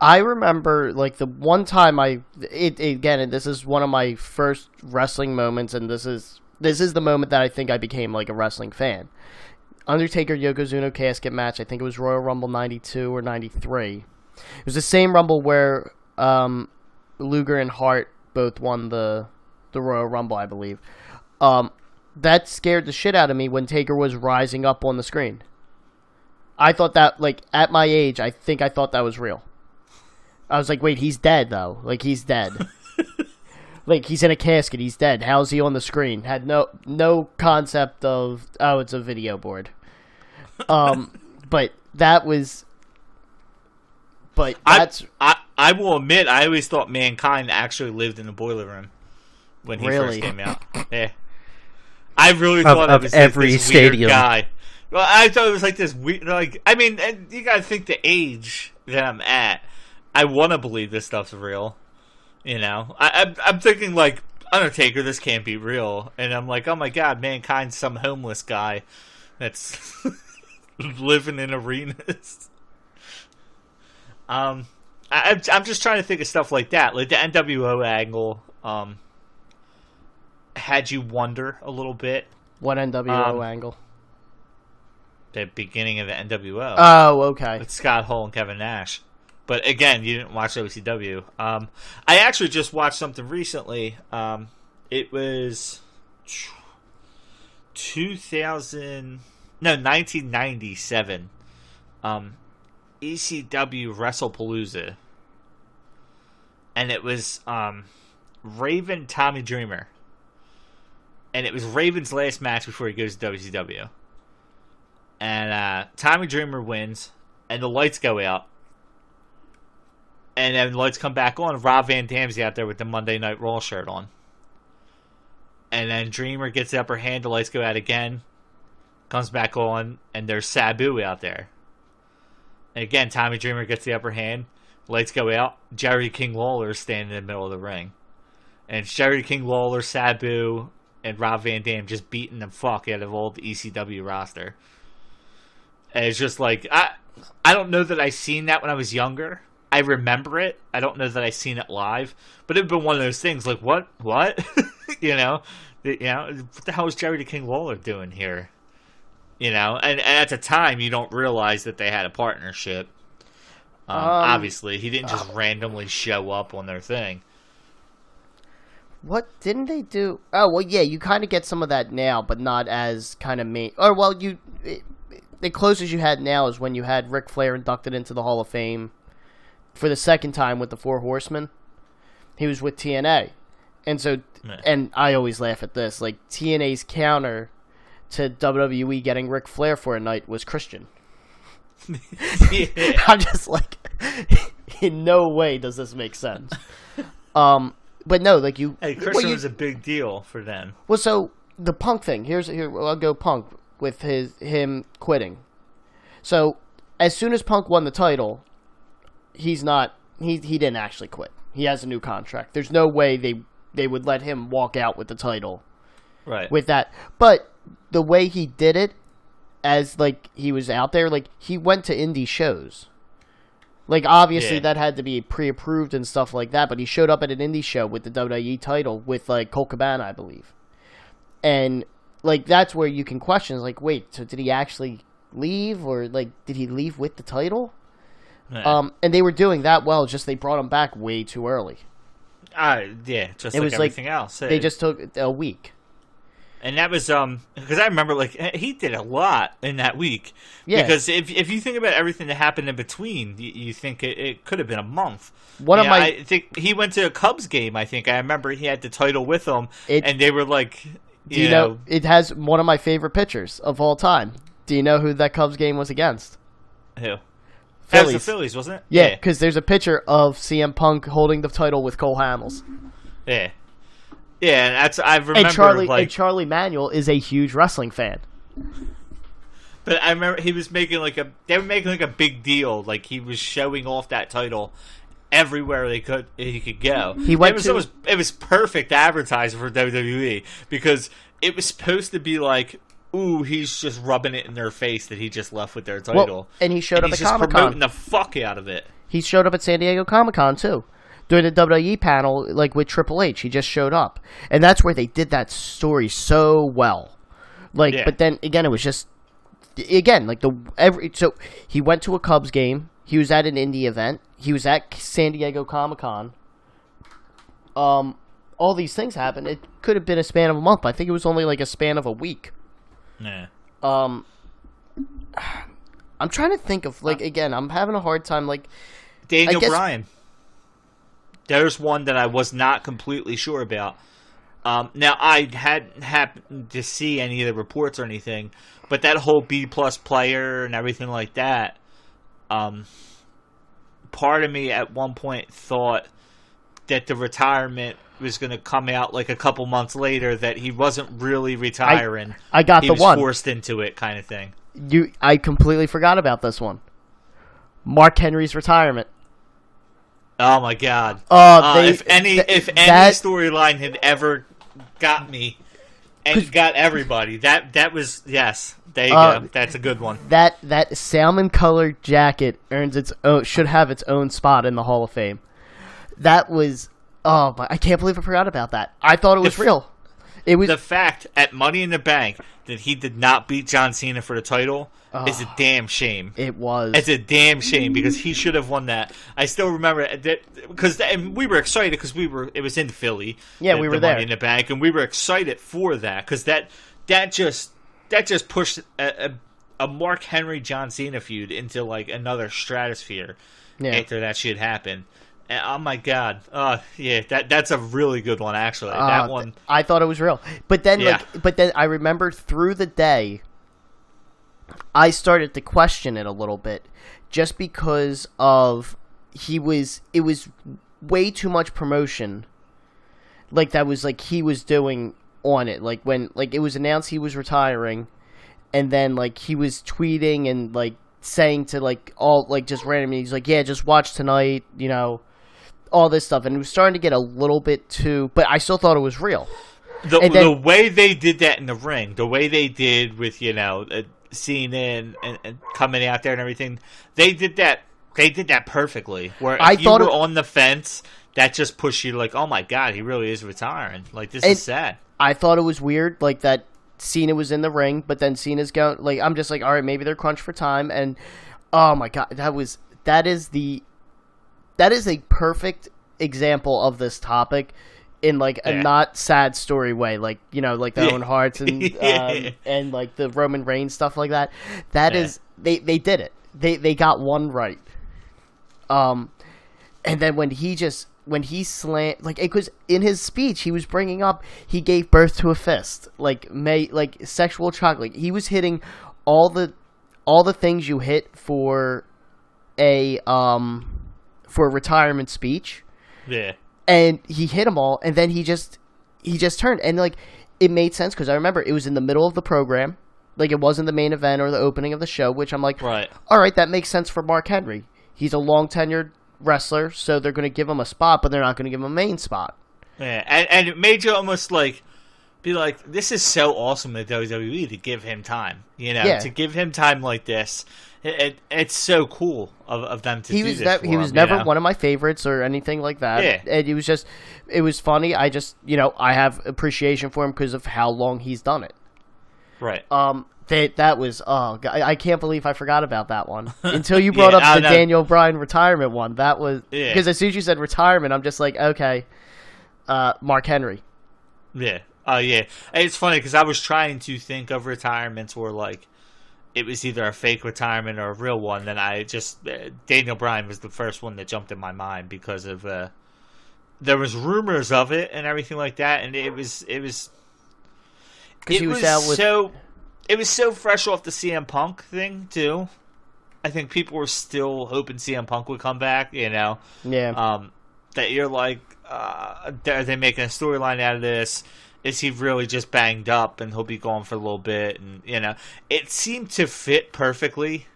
I remember, like, the one time again, this is one of my first wrestling moments, and this is the moment that I think I became, like, a wrestling fan. Undertaker Yokozuna casket match, I think it was Royal Rumble 92 or 93. It was the same Rumble where Luger and Hart both won the Royal Rumble, I believe. That scared the shit out of me when Taker was rising up on the screen. I thought that, like, at my age, I think I thought that was real. I was like, wait, he's dead, though. Like, he's dead. Like, he's in a casket, he's dead. How's he on the screen? Had no concept of, oh, it's a video board. But that was... But that's... I will admit, I always thought Mankind actually lived in the Boiler Room when he first came out. Yeah. I really thought it was every this stadium. Weird guy. Well, I thought it was like this weird, like, I mean, and you gotta think the age that I'm at. I want to believe this stuff's real. You know, I'm thinking like, Undertaker, this can't be real, and I'm like, oh my god, Mankind's some homeless guy that's living in arenas. I'm just trying to think of stuff like that, like the NWO angle. Had you wonder a little bit. What NWO angle? The beginning of the NWO. Oh, okay. With Scott Hall and Kevin Nash. But again, you didn't watch WCW. I actually just watched something recently. It was 1997. ECW WrestlePalooza. And it was Raven Tommy Dreamer. And it was Raven's last match before he goes to WCW. And Tommy Dreamer wins, and the lights go out. And then the lights come back on. Rob Van Dam's out there with the Monday Night Raw shirt on. And then Dreamer gets the upper hand, the lights go out again. Comes back on, and there's Sabu out there. And again, Tommy Dreamer gets the upper hand, lights go out. Jerry King Lawler is standing in the middle of the ring. And it's Jerry King Lawler, Sabu, and Rob Van Dam just beating the fuck out of all the ECW roster. And it's just like, I don't know that I seen that when I was younger. I remember it. I don't know that I seen it live. But it'd been one of those things like, what? You know, what the hell is Jerry the King Lawler doing here? You know, and at the time, you don't realize that they had a partnership. Obviously, he didn't just randomly show up on their thing. What didn't they do? Oh, well, yeah, you kind of get some of that now, but not as kind of main. Or, well, the closest you had now is when you had Ric Flair inducted into the Hall of Fame for the second time with the Four Horsemen. He was with TNA. And so, and I always laugh at this, like, TNA's counter to WWE getting Ric Flair for a night was Christian. Yeah. I'm just like, in no way does this make sense. But no, like you. Hey, Christian was a big deal for them. Well, so the Punk thing. Here, I'll go Punk with him quitting. So as soon as Punk won the title, he didn't actually quit. He has a new contract. There's no way they would let him walk out with the title, right? With that, but the way he did it, as like he was out there, like he went to indie shows. Like, obviously, that had to be pre-approved and stuff like that, but he showed up at an indie show with the WWE title with, like, Colt Cabana, I believe. And, like, that's where you can question, like, wait, so did he actually leave? Or, like, did he leave with the title? Yeah. And they were doing that well, just they brought him back way too early. Yeah, just it like was everything else. They just took a week. And that was, because I remember, like, he did a lot in that week. Yeah. Because if you think about everything that happened in between, you think it could have been a month. I think he went to a Cubs game, I think. I remember he had the title with him, and they were like, you know. It has one of my favorite pitchers of all time. Do you know who that Cubs game was against? Who? Phillies. That was the Phillies, wasn't it? Yeah, because there's a picture of CM Punk holding the title with Cole Hamels. Yeah. Yeah, that's I remember. And Charlie Manuel is a huge wrestling fan. But I remember he was making they were making like a big deal, like he was showing off that title everywhere he could go. It was perfect advertising for WWE because it was supposed to be like, ooh, he's just rubbing it in their face that he just left with their title. Well, and he showed up at Comic-Con. He's just promoting the fuck out of it. He showed up at San Diego Comic-Con too. During the WWE panel, like with Triple H, he just showed up. And that's where they did that story so well. But then again, it was just so he went to a Cubs game. He was at an indie event. He was at San Diego Comic-Con. All these things happened. It could have been a span of a month. But I think it was only like a span of a week. Yeah. I'm trying to think of again. I'm having a hard time. Daniel Bryan. There's one that I was not completely sure about. Now, I hadn't happened to see any of the reports or anything, but that whole B-plus player and everything like that, part of me at one point thought that the retirement was going to come out like a couple months later, that he wasn't really retiring. He was forced into it kind of thing. I completely forgot about this one. Mark Henry's retirement. Oh my God! If any storyline had ever got me and got everybody, that was yes. There you go. That's a good one. That salmon colored jacket should have its own spot in the Hall of Fame. That was I can't believe I forgot about that. I thought it was real. It was the fact at Money in the Bank that he did not beat John Cena for the title is a damn shame. It was. It's a damn shame because he should have won that. I still remember that because we were excited because it was in Philly. Yeah, we were there. Money in the Bank, and we were excited for that because that just pushed a Mark Henry John Cena feud into like another stratosphere after that shit happened. And, oh my God! That's a really good one actually. That one I thought it was real, but then I remember through the day, I started to question it a little bit, just because of it was way too much promotion, that was he was doing on it, when it was announced he was retiring, and then he was tweeting and saying to all just randomly, he's yeah, just watch tonight, all this stuff, and it was starting to get a little bit too, but I still thought it was real. The way they did that in the ring, the way they did with Cena and coming out there and everything, they did that perfectly. Where if you were on the fence, that just pushed you oh my God, he really is retiring. This is sad. I thought it was weird, that Cena was in the ring, but then Cena's going, I'm just all right, maybe they're crunched for time, and oh my God, that is a perfect example of this topic in a not sad story way, the Owen Harts and and the Roman Reigns stuff like that. That is they did it. They got one right. And then when he slammed because in his speech he was bringing up he gave birth to a fist, sexual chocolate. He was hitting all the things you hit for a retirement speech. Yeah. And he hit them all, and then he just turned, and it made sense because I remember it was in the middle of the program, it wasn't the main event or the opening of the show, which I'm right. All right, that makes sense for Mark Henry. He's a long tenured wrestler, so they're going to give him a spot, but they're not going to give him a main spot. Yeah, and it made you almost be this is so awesome at WWE to give him time, to give him time like this. It's so cool of them to do this. He was never one of my favorites or anything like that. Yeah. And it was funny. I just, I have appreciation for him because of how long he's done it. Right. That was, I can't believe I forgot about that one until you brought up the Daniel Bryan retirement one. That was, because as soon as you said retirement, I'm just okay, Mark Henry. Yeah. Yeah. And it's funny because I was trying to think of retirements where it was either a fake retirement or a real one. Then Daniel Bryan was the first one that jumped in my mind because of there was rumors of it and everything like that, and it was so fresh off the CM Punk thing too. I think people were still hoping CM Punk would come back. Yeah. That you're are they making a storyline out of this? Is he really just banged up and he'll be gone for a little bit? And it seemed to fit perfectly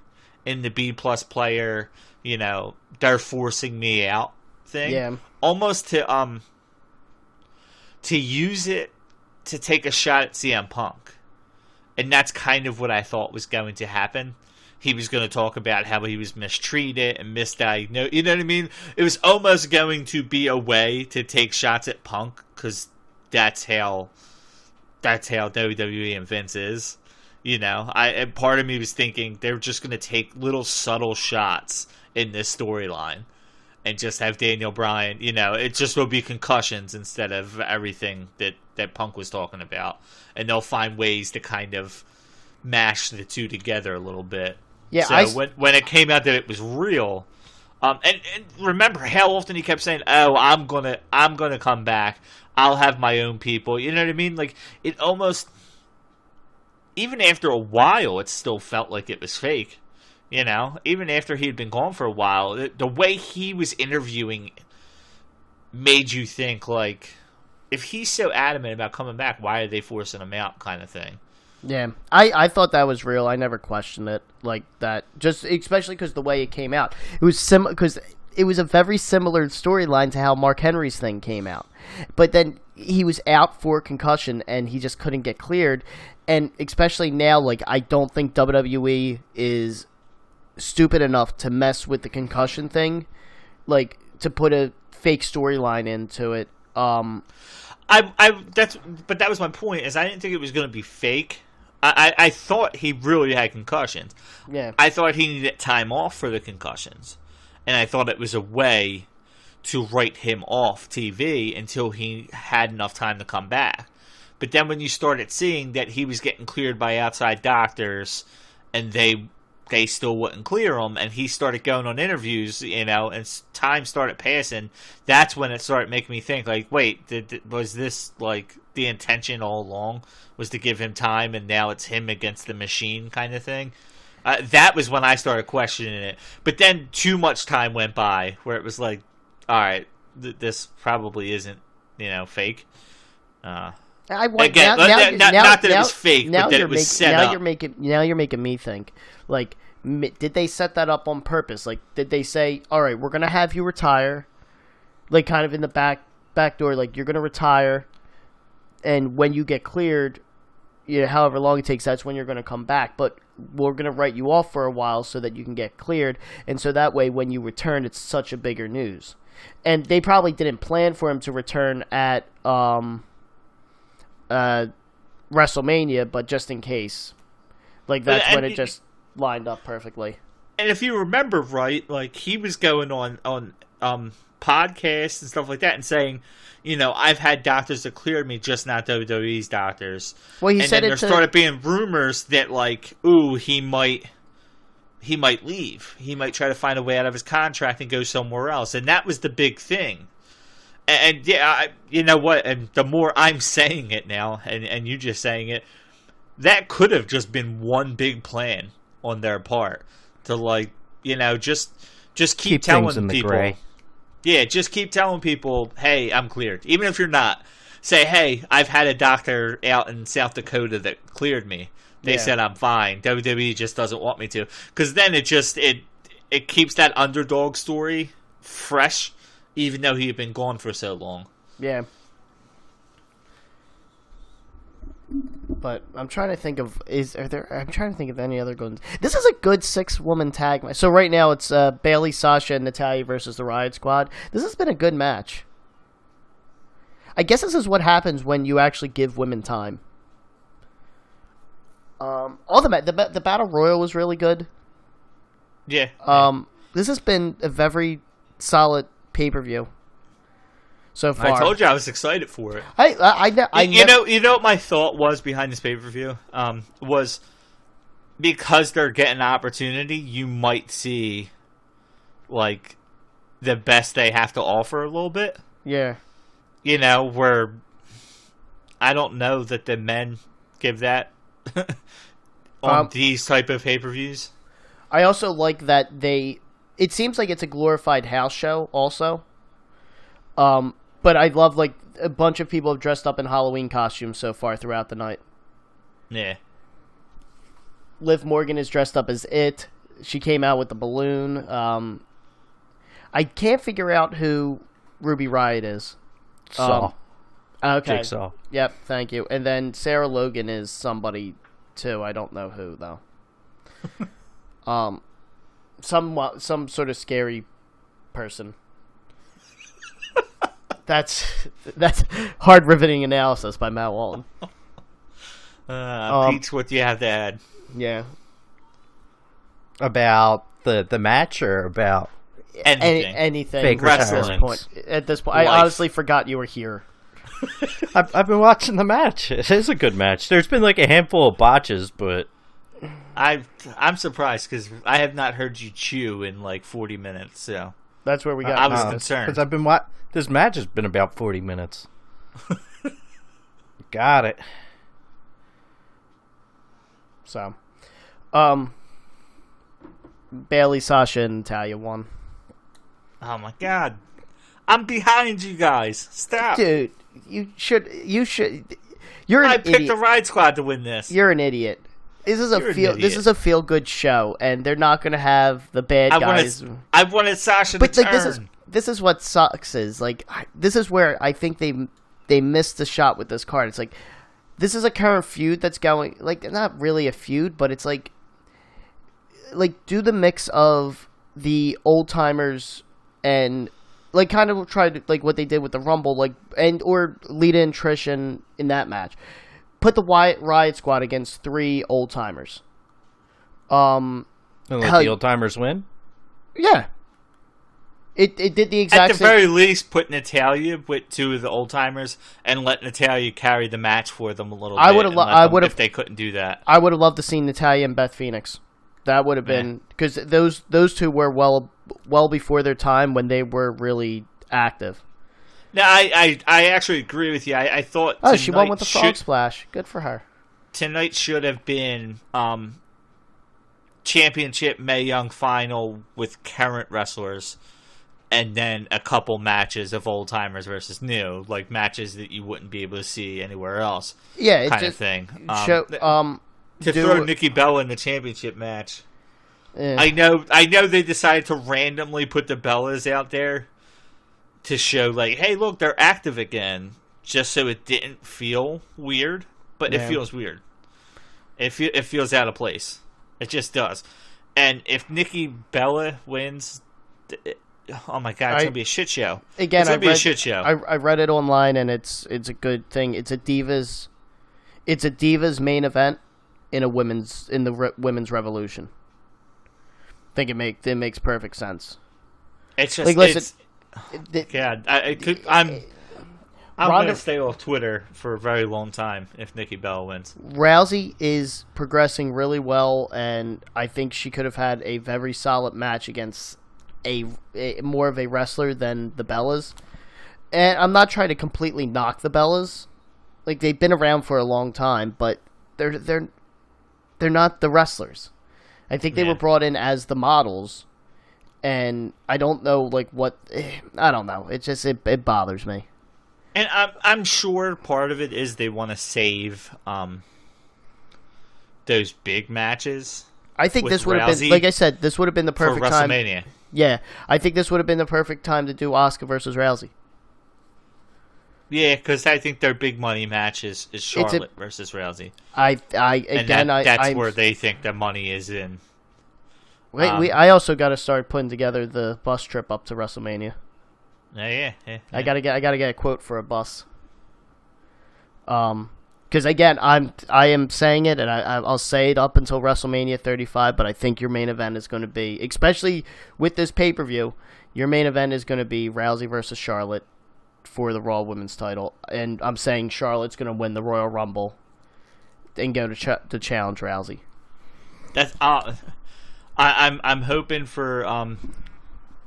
in the B plus player. They're forcing me out thing. Yeah. Almost to use it to take a shot at CM Punk, and that's kind of what I thought was going to happen. He was going to talk about how he was mistreated and misdiagnosed. You know what I mean? It was almost going to be a way to take shots at Punk because that's how WWE and Vince is. And part of me was thinking they're just going to take little subtle shots in this storyline and just have Daniel Bryan. It just will be concussions instead of everything that Punk was talking about, and they'll find ways to kind of mash the two together a little bit. Yeah, so when it came out that it was real, and remember how often he kept saying, "Oh, I'm gonna come back. I'll have my own people." You know what I mean? Like it almost, even after a while, it still felt like it was fake. Even after he had been gone for a while, the way he was interviewing made you think like, if he's so adamant about coming back, why are they forcing him out, kind of thing. Yeah, I thought that was real. I never questioned it like that. Just especially because the way it came out, it was because it was a very similar storyline to how Mark Henry's thing came out. But then he was out for concussion and he just couldn't get cleared. And especially now, like I don't think WWE is stupid enough to mess with the concussion thing, like to put a fake storyline into it. But that was my point. Is I didn't think it was going to be fake. I thought he really had concussions. Yeah. I thought he needed time off for the concussions, and I thought it was a way to write him off TV until he had enough time to come back. But then when you started seeing that he was getting cleared by outside doctors, and they still wouldn't clear him, and he started going on interviews, and time started passing, that's when it started making me think, like, wait, was this, like, the intention all along was to give him time, and now it's him against the machine kind of thing? That was when I started questioning it. But then too much time went by, where it was like, all right, this probably isn't, fake. Not that it was fake, but that it was set up. Now you're making me think. Like, did they set that up on purpose? Like, did they say, all right, we're going to have you retire, like, kind of in the back door, like, you're going to retire, and when you get cleared, however long it takes, that's when you're going to come back. But we're going to write you off for a while so that you can get cleared, and so that way when you return, it's such a bigger news. And they probably didn't plan for him to return at WrestleMania, but just in case. Like, that's when it just lined up perfectly. And if you remember right, like, he was going on podcasts and stuff like that and saying, I've had doctors that cleared me, just not WWE's doctors. Well, he said there started being rumors that, like, ooh, he might leave. He might try to find a way out of his contract and go somewhere else. And that was the big thing. And yeah, you know what? And the more I'm saying it now, and you just saying it, that could have just been one big plan on their part to, like, just keep telling people. Gray. Yeah, just keep telling people, hey, I'm cleared. Even if you're not, say, hey, I've had a doctor out in South Dakota that cleared me. They said I'm fine. WWE just doesn't want me to, because then it keeps that underdog story fresh, even though he had been gone for so long. Yeah. But I'm trying to think of any other good ones. This is a good 6-woman tag match. So right now it's Bayley, Sasha, and Natalya versus the Riot Squad. This has been a good match. I guess this is what happens when you actually give women time. All the Battle Royal was really good. Yeah. This has been a very solid pay-per-view so far. I told you I was excited for it. You know what my thought was behind this pay-per-view? Was because they're getting an opportunity, you might see, like, the best they have to offer a little bit. Yeah. Where I don't know that the men give that on these type of pay-per-views. I also like that it seems like it's a glorified house show also. But I love, like, a bunch of people have dressed up in Halloween costumes so far throughout the night. Yeah. Liv Morgan is dressed up as It. She came out with the balloon. I can't figure out who Ruby Riott is. Saw. Okay. Jigsaw. Yep, thank you. And then Sarah Logan is somebody, too. I don't know who, though. Some sort of scary person. That's hard riveting analysis by Matt Walton. Pete's what you have to add. Yeah. About the match or about Anything. Anything. Wrestling. At this point, I honestly forgot you were here. I've been watching the match. It is a good match. There's been like a handful of botches, but I'm surprised because I have not heard you chew in like 40 minutes. So That's where we got. I was concerned because I've been this match has been about 40 minutes. Got it. So, Bailey, Sasha, and Natalya won. Oh my god, I'm behind you guys. Stop, Dude. You should. You're an I picked idiot. the Ride Squad to win this. You're an idiot. This is a feel good show, and they're not going to have the bad guys. I wanted Sasha But to like turn. this is what sucks is like this is where I think they missed the shot with this card. It's like this is a current feud that's going like not really a feud, but it's like do the mix of the old timers and like kind of try to like what they did with the Rumble like and or Lita and Trish in that match. Put the Riot Squad against 3 old timers. And let the old timers win. Yeah. It did the exact At the same. very least, put Natalya with 2 of the old timers and let Natalya carry the match for them a little bit. I would have if they couldn't do that. I would have loved to see Natalya and Beth Phoenix. That would have been because those 2 were well before their time when they were really active. No, I actually agree with you. I thought she won with the frog splash. Good for her. Tonight should have been championship Mae Young final with current wrestlers, and then a couple matches of old timers versus new, like matches that you wouldn't be able to see anywhere else. Yeah, kind of thing. To throw Nikki Bella in the championship match. Yeah. I know they decided to randomly put the Bellas out there to show like, hey, look, they're active again, just so it didn't feel weird, but it feels weird. It feels out of place. It just does. And if Nikki Bella wins, oh my god, it's gonna be a shit show. Again, it's gonna be a shit show. I read it online, and it's a good thing. It's a Divas main event in the women's revolution. I think it makes perfect sense. It's just like, listen, God, I'm going to stay off Twitter for a very long time if Nikki Bella wins. Rousey is progressing really well, and I think she could have had a very solid match against a more of a wrestler than the Bellas. And I'm not trying to completely knock the Bellas. Like, they've been around for a long time, but they're not the wrestlers. I think they were brought in as the models. And I don't know, like, what... I don't know. It just... It bothers me. And I'm sure part of it is they want to save those big matches. I think this would have been... Like I said, this would have been the perfect time... For WrestleMania. Yeah. I think this would have been the perfect time to do Asuka versus Rousey. Yeah, because I think their big money match is Charlotte versus Rousey. That's where they think the money is in. Wait, I also got to start putting together the bus trip up to WrestleMania. Yeah. I gotta get a quote for a bus. Because again, I am saying it, and I'll say it up until WrestleMania 35. But I think your main event is going to be, especially with this pay-per-view, your main event is going to be Rousey versus Charlotte for the Raw Women's title, and I'm saying Charlotte's going to win the Royal Rumble and go to challenge Rousey. That's I'm hoping for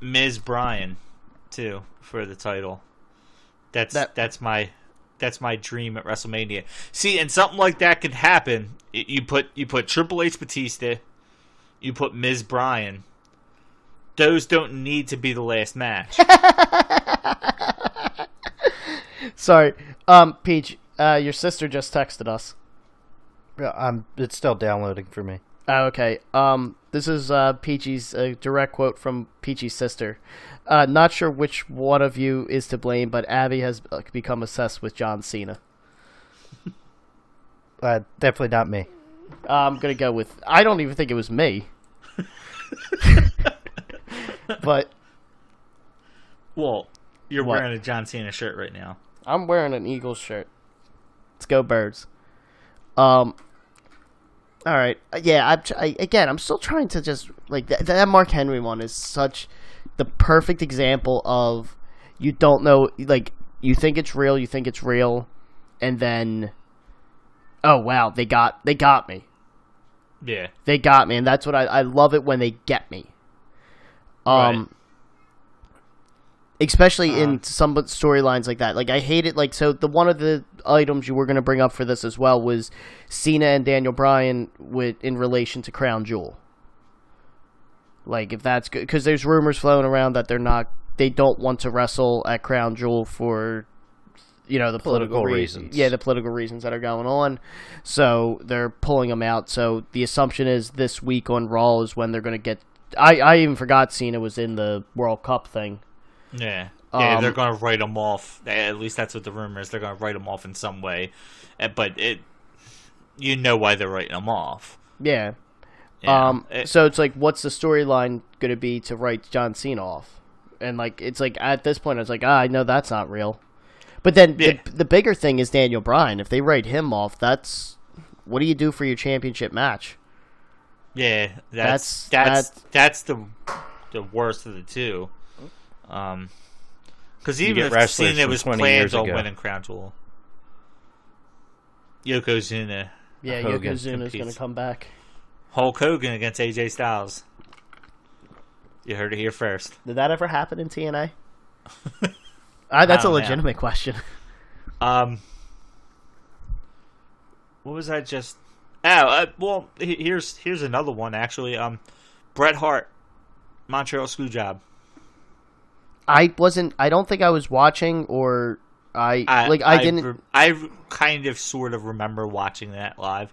Ms. Bryan too for the title. That's my dream at WrestleMania. See, and something like that could happen. You put Triple H, Batista, you put Ms. Bryan. Those don't need to be the last match. Sorry. Peach, your sister just texted us. It's still downloading for me. Oh, okay. This is Peachy's direct quote from Peachy's sister. Not sure which one of you is to blame, but Abby has become obsessed with John Cena. Definitely not me. I'm gonna go with. I don't even think it was me. But. Well, you're What? wearing a John Cena shirt right now. I'm wearing an Eagles shirt. Let's go Birds. All right. Yeah. I'm still trying to just like that Mark Henry one is such the perfect example of you don't know, like you think it's real, and then oh wow, they got me. Yeah. They got me, and that's what I love it when they get me. Right. Especially in some storylines like that. Like, I hate it. Like, so one of the items you were going to bring up for this as well was Cena and Daniel Bryan in relation to Crown Jewel. Like, if that's good. Because there's rumors flowing around that they don't want to wrestle at Crown Jewel for, the political reasons. Yeah, the political reasons that are going on. So they're pulling them out. So the assumption is this week on Raw is when they're going to get... I even forgot Cena was in the World Cup thing. Yeah, they're going to write them off. At least that's what the rumor is. They're going to write them off in some way. But you know why they're writing them off. Yeah. Yeah. So it's like, what's the storyline going to be to write John Cena off? And like, it's like at this point, I was like, I know that's not real. But then the bigger thing is Daniel Bryan. If they write him off, what do you do for your championship match? Yeah, that's the worst of the two. Because even if Cena was planned on winning Crown Jewel, Yokozuna. Yeah, Yokozuna is going to come back. Hulk Hogan against AJ Styles. You heard it here first. Did that ever happen in TNA? That's a legitimate question. What was that just... well, here's another one, actually. Bret Hart, Montreal Screw Job. I don't think I was watching, or I kind of sort of remember watching that live.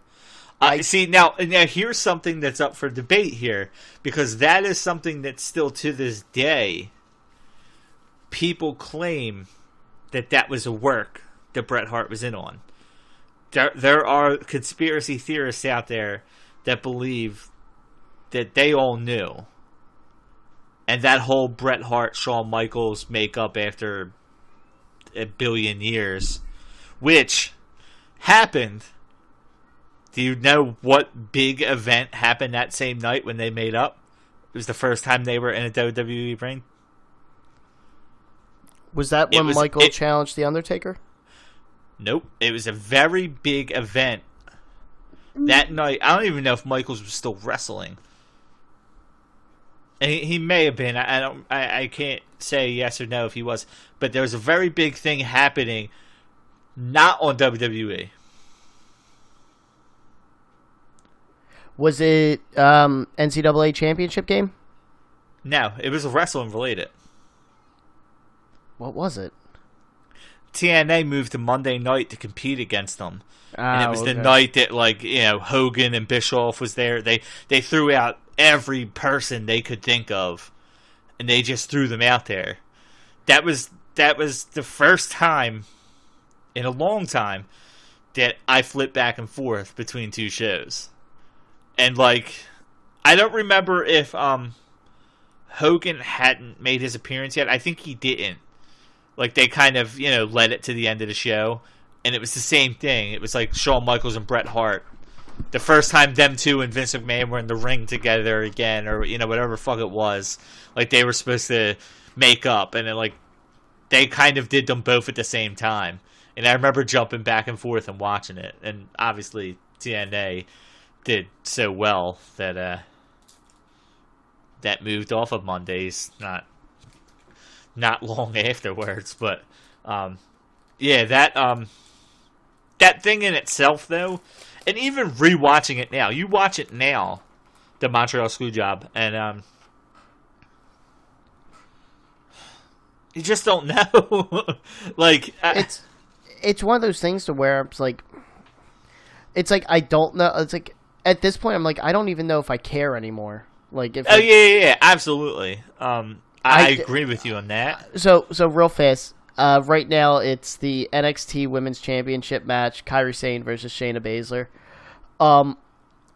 See, now here's something that's up for debate here, because that is something that still to this day people claim that was a work that Bret Hart was in on. There are conspiracy theorists out there that believe that they all knew. And that whole Bret Hart, Shawn Michaels makeup after a billion years, which happened. Do you know what big event happened that same night when they made up? It was the first time they were in a WWE ring. Was that when Michael challenged The Undertaker? Nope. It was a very big event. That night, I don't even know if Michaels was still wrestling. And he may have been. I can't say yes or no if he was. But there was a very big thing happening, not on WWE. Was it NCAA championship game? No, it was wrestling related. What was it? TNA moved to Monday night to compete against them. And it was the okay. night that, Hogan and Bischoff was there. They threw out every person they could think of, and they just threw them out there. That was the first time in a long time that I flipped back and forth between two shows. And I don't remember if Hogan hadn't made his appearance yet. I think he didn't. They kind of, led it to the end of the show. And it was the same thing. It was like Shawn Michaels and Bret Hart. The first time them two and Vince McMahon were in the ring together again, or, whatever the fuck it was. They were supposed to make up. And they kind of did them both at the same time. And I remember jumping back and forth and watching it. And obviously TNA did so well that that moved off of Mondays not long afterwards. But that thing in itself though, and even rewatching it now, you watch it now, the Montreal Screw Job, and you just don't know. it's one of those things to where it's like I don't know. It's like at this point I'm like I don't even know if I care anymore. Like if yeah, absolutely. I agree with you on that. So real fast. Right now it's the NXT Women's Championship match: Kairi Sane versus Shayna Baszler.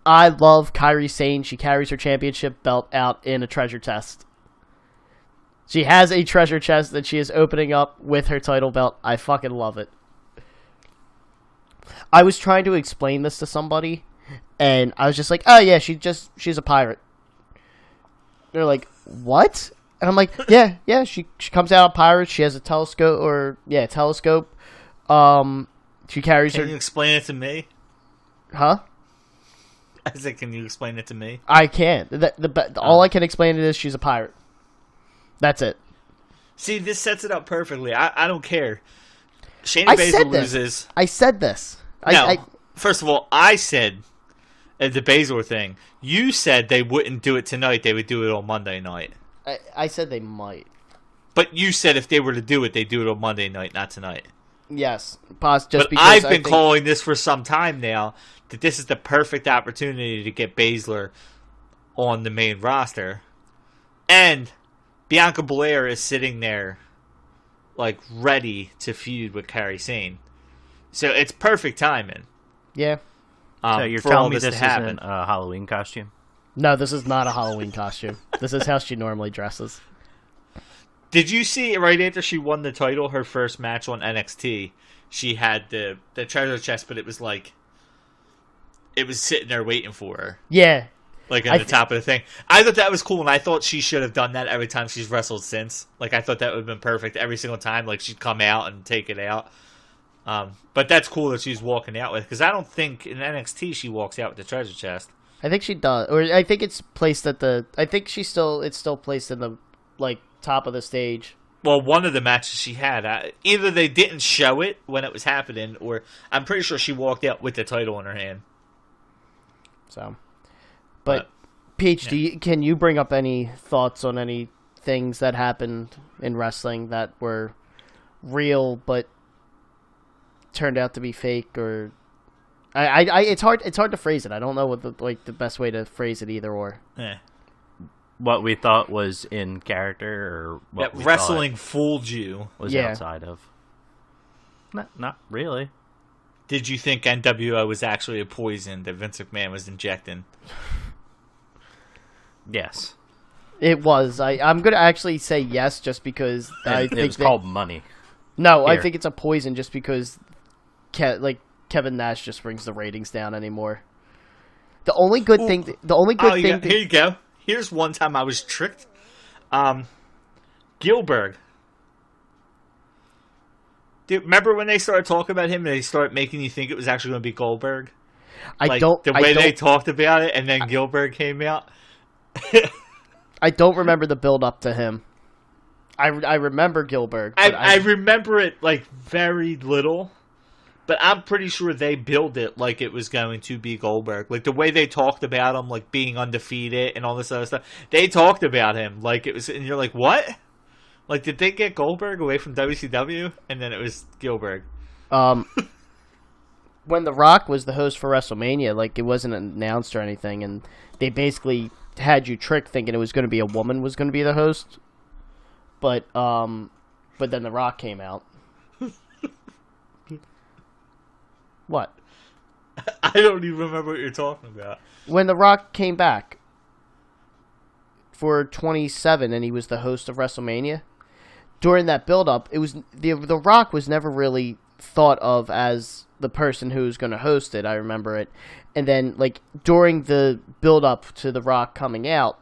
I love Kairi Sane. She carries her championship belt out in a treasure chest. She has a treasure chest that she is opening up with her title belt. I fucking love it. I was trying to explain this to somebody, and I was just like, oh yeah, she's a pirate. They're like, what? And I'm like, yeah, she comes out a pirate. She has a telescope, telescope. She carries her... Can you explain it to me? Huh? I said, can you explain it to me? I can't. All I can explain it is she's a pirate. That's it. See, this sets it up perfectly. I don't care. Shayna Baszler loses. I said this. First of all, I said the Baszler thing. You said they wouldn't do it tonight. They would do it on Monday night. I said they might. But you said if they were to do it, they'd do it on Monday night, not tonight. Yes. I've been calling this for some time now, that this is the perfect opportunity to get Baszler on the main roster. And Bianca Belair is sitting there, like, ready to feud with Kairi Sane. So it's perfect timing. Yeah. So you're telling me this isn't a Halloween costume? No, this is not a Halloween costume. This is how she normally dresses. Did you see right after she won the title, her first match on NXT, she had the treasure chest, but it was like, it was sitting there waiting for her. Yeah. Like on the top of the thing. I thought that was cool, and I thought she should have done that every time she's wrestled since. Like, I thought that would have been perfect every single time. Like, she'd come out and take it out. But that's cool that she's walking out with, because I don't think in NXT she walks out with the treasure chest. I think she does, or I think it's placed at the. I think it's still placed in the top of the stage. Well, one of the matches she had, either they didn't show it when it was happening, or I'm pretty sure she walked out with the title in her hand. So, but Peach, yeah. Can you bring up any thoughts on any things that happened in wrestling that were real but turned out to be fake, or? It's hard to phrase it. I don't know what the best way to phrase it either or. Yeah. What we thought was in character, or what we wrestling fooled you was outside of. Not really. Did you think NWO was actually a poison that Vince McMahon was injecting? Yes. It was. I'm going to actually say yes, just because I think it was called money. No, here. I think it's a poison just because, Kevin Nash just brings the ratings down anymore. The only good thing. Here you go. Here's one time I was tricked. Gilbert. Dude, remember when they started talking about him and they started making you think it was actually going to be Goldberg? They talked about it, and then Gilbert came out. I don't remember the build up to him. I remember Gilbert. I remember it very little. But I'm pretty sure they built it like it was going to be Goldberg. Like, the way they talked about him, like, being undefeated and all this other stuff. They talked about him like it was... And you're like, what? Like, did they get Goldberg away from WCW? And then it was Gilbert. When The Rock was the host for WrestleMania, it wasn't announced or anything. And they basically had you tricked thinking it was going to be a woman was going to be the host. But then The Rock came out. What? I don't even remember what you're talking about. When The Rock came back for 27 and he was the host of WrestleMania, during that build-up, it was the Rock was never really thought of as the person who was going to host it. I remember it. And then, during the build-up to The Rock coming out,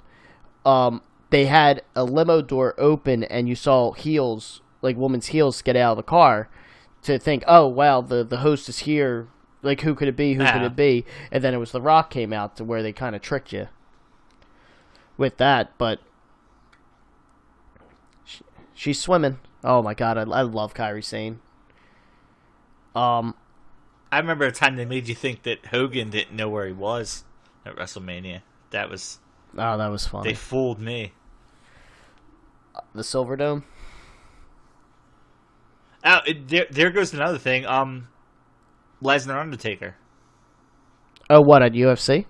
they had a limo door open and you saw heels, women's heels, get out of the car. To think, oh, wow, the host is here. Who could it be? Who could it be? And then it was The Rock came out to where they kind of tricked you with that. But she's swimming. Oh, my God. I love Kairi Sane. I remember a time they made you think that Hogan didn't know where he was at WrestleMania. That was funny. They fooled me. The Silverdome? There goes another thing. Lesnar Undertaker. Oh, what, at UFC?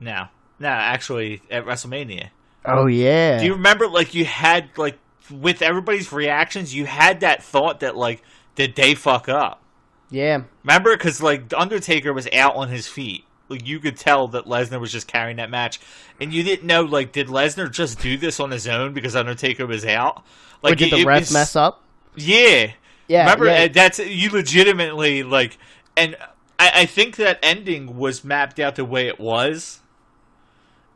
No, actually at WrestleMania. Oh, yeah. Do you remember, like, you had, like, with everybody's reactions, you had that thought that, like, did they fuck up? Yeah. Remember? Because, like, Undertaker was out on his feet. Like, you could tell that Lesnar was just carrying that match. And you didn't know, like, did Lesnar just do this on his own because Undertaker was out? Like, Or did the ref mess up? Yeah. Yeah. Remember, yeah. that's, you legitimately, like, and I think that ending was mapped out the way it was.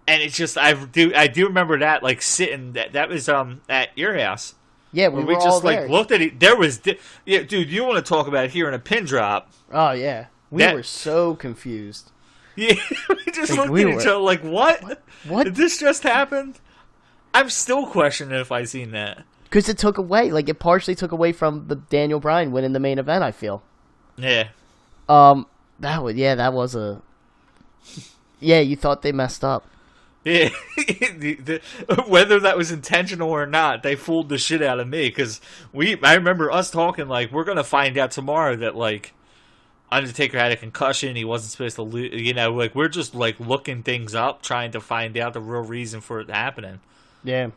And it's just, I do remember that, like, sitting, that was at your house. Yeah, we we were just all like there. looked at it. There was, yeah, dude. You want to talk about hearing a pin drop? Oh yeah, we were so confused. Yeah, we just Like, looked we at were- each other like, what? What? Did this just happen? I'm still questioning if I seen that. Because it took away, like, it partially took away from the Daniel Bryan winning the main event, I feel. Yeah, That was a... Yeah, you thought they messed up. yeah. Whether that was intentional or not, they fooled the shit out of me because I remember us talking like we're gonna find out tomorrow that like Undertaker had a concussion. He wasn't supposed to lose. You know, like we're just like looking things up, trying to find out the real reason for it happening. Yeah.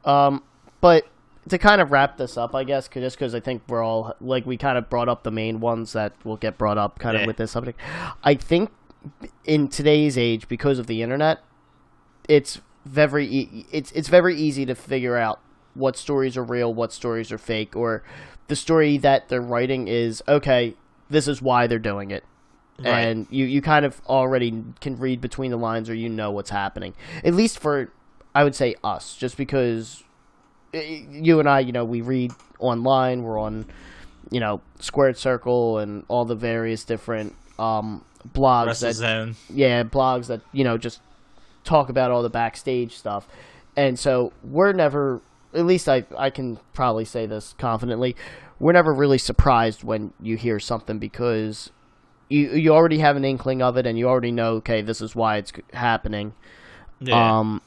But to kind of wrap this up, I guess, just because I think we're all, like, we kind of brought up the main ones that will get brought up kind of with this subject. I think in today's age, because of the internet, it's very easy to figure out what stories are real, what stories are fake, or the story that they're writing is, okay, this is why they're doing it. Right. And you kind of already can read between the lines, or you know what's happening. At least for, I would say, us, just because you and I, you know, we read online, we're on, you know, Squared Circle and all the various different blogs WrestleZone. blogs that, you know, just talk about all the backstage stuff. And so we're never, at least I can probably say this confidently, we're never really surprised when you hear something because you already have an inkling of it and you already know, okay, this is why it's happening. Yeah.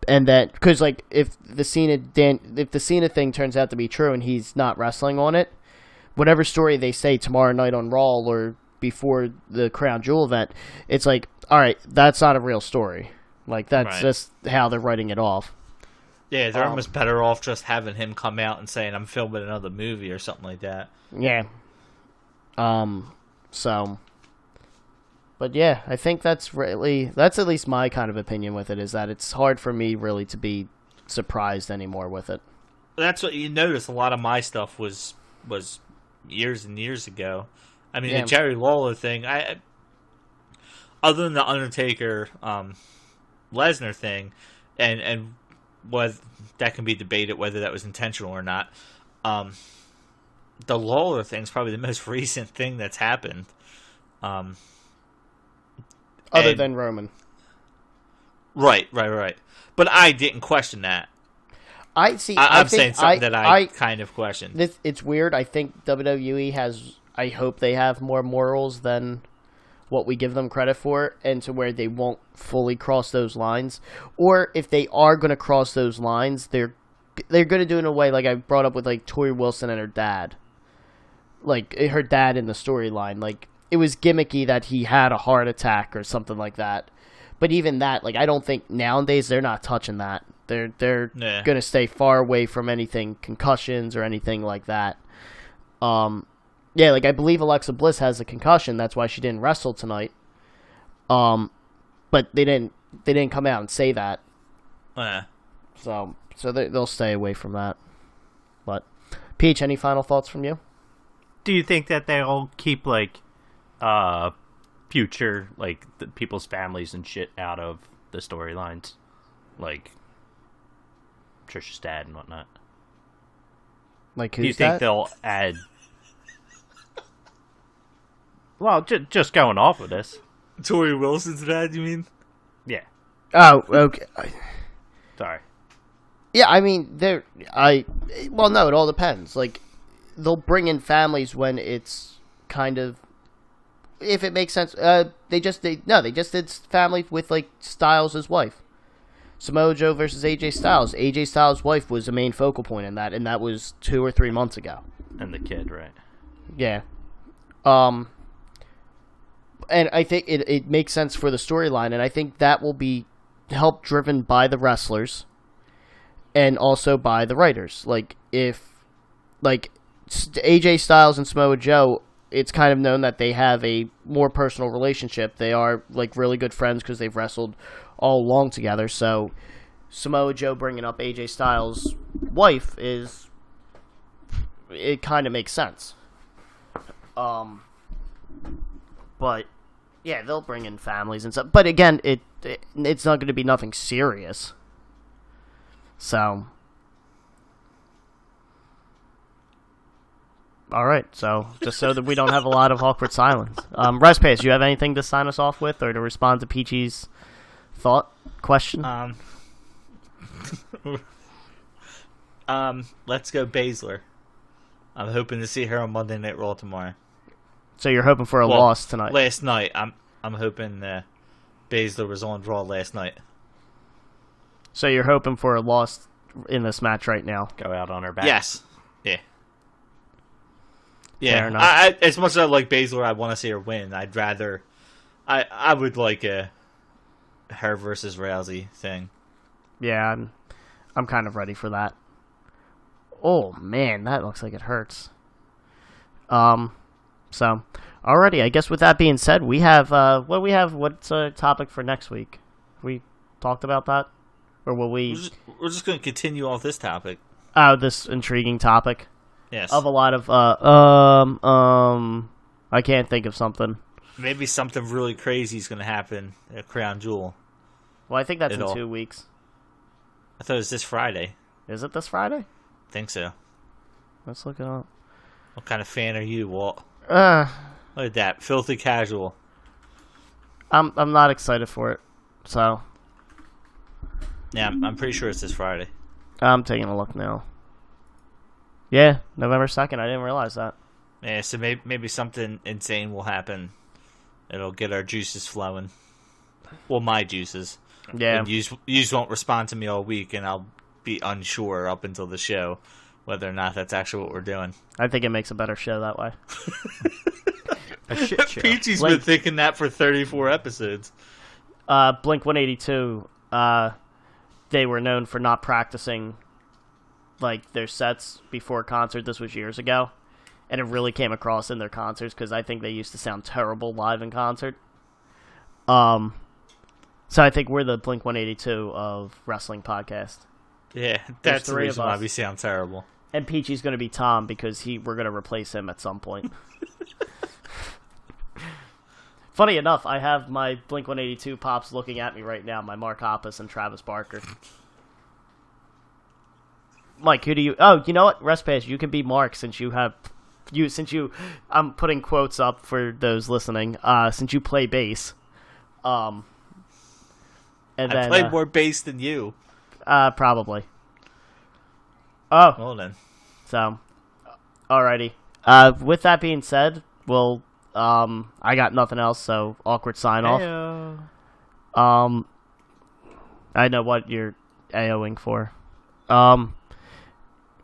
And that, because, like, if the Cena thing turns out to be true and he's not wrestling on it, whatever story they say tomorrow night on Raw or before the Crown Jewel event, it's like, all right, that's not a real story. Like, that's just how they're writing it off. Yeah, they're almost better off just having him come out and saying, I'm filming another movie or something like that. Yeah. So... But yeah, I think that's at least my kind of opinion with it, is that it's hard for me really to be surprised anymore with it. That's what you notice. A lot of my stuff was years and years ago. I mean, the Jerry Lawler thing, other than the Undertaker Lesnar thing, and was that can be debated whether that was intentional or not. The Lawler thing is probably the most recent thing that's happened. Other than Roman. Right. But I didn't question that. I'm saying something that I kind of questioned. It's weird. I think WWE has... I hope they have more morals than what we give them credit for, and to where they won't fully cross those lines. Or if they are going to cross those lines, they're going to do it in a way like I brought up with, like, Tori Wilson and her dad. Like, her dad in the storyline. Like, it was gimmicky that he had a heart attack or something like that. But even that, like, I don't think nowadays they're not touching that. They're going to stay far away from anything, concussions or anything like that. Yeah, like, I believe Alexa Bliss has a concussion. That's why she didn't wrestle tonight. But they didn't come out and say that. So they'll stay away from that. But Peach, any final thoughts from you? Do you think that they'll keep, like, future, like, the people's families and shit out of the storylines? Like, Trisha's dad and whatnot. Like, do you think they'll add... Well, just going off of this. Tori Wilson's dad, you mean? Yeah. Oh, okay. Sorry. Yeah, I mean, well, no, it all depends. Like, they'll bring in families when it's kind of, if it makes sense. They just did family with, like, Styles' wife. Samoa Joe versus AJ Styles. AJ Styles' wife was the main focal point in that, and that was 2 or 3 months ago. And the kid, right? Yeah. And I think it makes sense for the storyline, and I think that will be help driven by the wrestlers and also by the writers. Like, if AJ Styles and Samoa Joe, it's kind of known that they have a more personal relationship. They are like really good friends because they've wrestled all along together. So Samoa Joe bringing up AJ Styles' wife it kind of makes sense. But yeah, they'll bring in families and stuff. But again, it's not going to be nothing serious. So, all right. So just so that we don't have a lot of awkward silence. Respace, do you have anything to sign us off with, or to respond to Peachy's question? Let's go Baszler. I'm hoping to see her on Monday Night Raw tomorrow. So you're hoping for a loss tonight? Last night, I'm hoping Baszler was on Raw last night. So you're hoping for a loss in this match right now? Go out on her back. Yes. Yeah. Yeah. Fair enough. I as much as I like Baszler, I want to see her win. I'd rather. I would like a her versus Rousey thing. Yeah, I'm kind of ready for that. Oh man, that looks like it hurts. So, alrighty, I guess with that being said, we have what's a topic for next week? We talked about that? Or will we... We're just going to continue off this topic. Oh, this intriguing topic? Yes. Of a lot of, I can't think of something. Maybe something really crazy is going to happen at Crown Jewel. Well, I think that's in 2 weeks. I thought it was this Friday. Is it this Friday? I think so. Let's look it up. What kind of fan are you, Walt? Look at that. Filthy casual. I'm not excited for it, so... Yeah, I'm pretty sure it's this Friday. I'm taking a look now. Yeah, November 2nd. I didn't realize that. Yeah, so maybe something insane will happen. It'll get our juices flowing. Well, my juices. Yeah. And you won't respond to me all week, and I'll be unsure up until the show whether or not that's actually what we're doing. I think it makes a better show that way. A shit show. Peachy's been thinking that for 34 episodes. Blink-182, they were known for not practicing like their sets before a concert. This was years ago, and it really came across in their concerts because I think they used to sound terrible live in concert. So I think we're the Blink-182 of wrestling podcast. Yeah, that's the 3 reason of why us. we sound terrible. And Peachy's going to be Tom because we're going to replace him at some point. Funny enough, I have my Blink-182 pops looking at me right now, my Mark Hoppus and Travis Barker. Mike, who do you... Oh, you know what? Respace, you can be Mark since you have... I'm putting quotes up for those listening. Since you play bass. And I played more bass than you. Probably. Oh. Well then. So, alrighty. With that being said, we'll... I got nothing else, so awkward sign off. Heyo. I know what you're AOing for.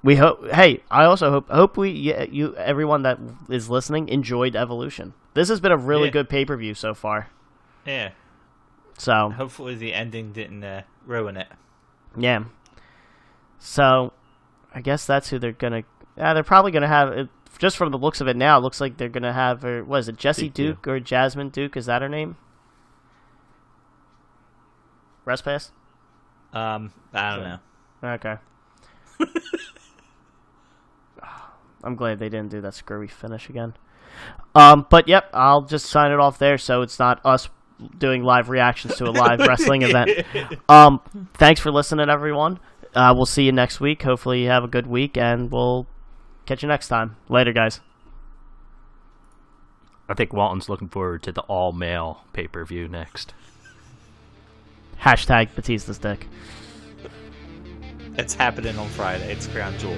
We hope. Hey, I also hope you everyone that is listening enjoyed Evolution. This has been a really good pay-per-view so far. Yeah. So hopefully the ending didn't ruin it. Yeah. So I guess that's who they're gonna. They're probably gonna have. Just from the looks of it now, it looks like they're gonna have. What is it, Jessie Duke or Jasmine Duke? Is that her name? Rest pass. I don't know. Okay. I'm glad they didn't do that screwy finish again. But yep, I'll just sign it off there so it's not us doing live reactions to a live wrestling event. Thanks for listening, everyone. We'll see you next week. Hopefully you have a good week, and we'll catch you next time. Later, guys. I think Walton's looking forward to the all-male pay-per-view next. Hashtag Batista's dick. It's happening on Friday. It's Crown Jewel.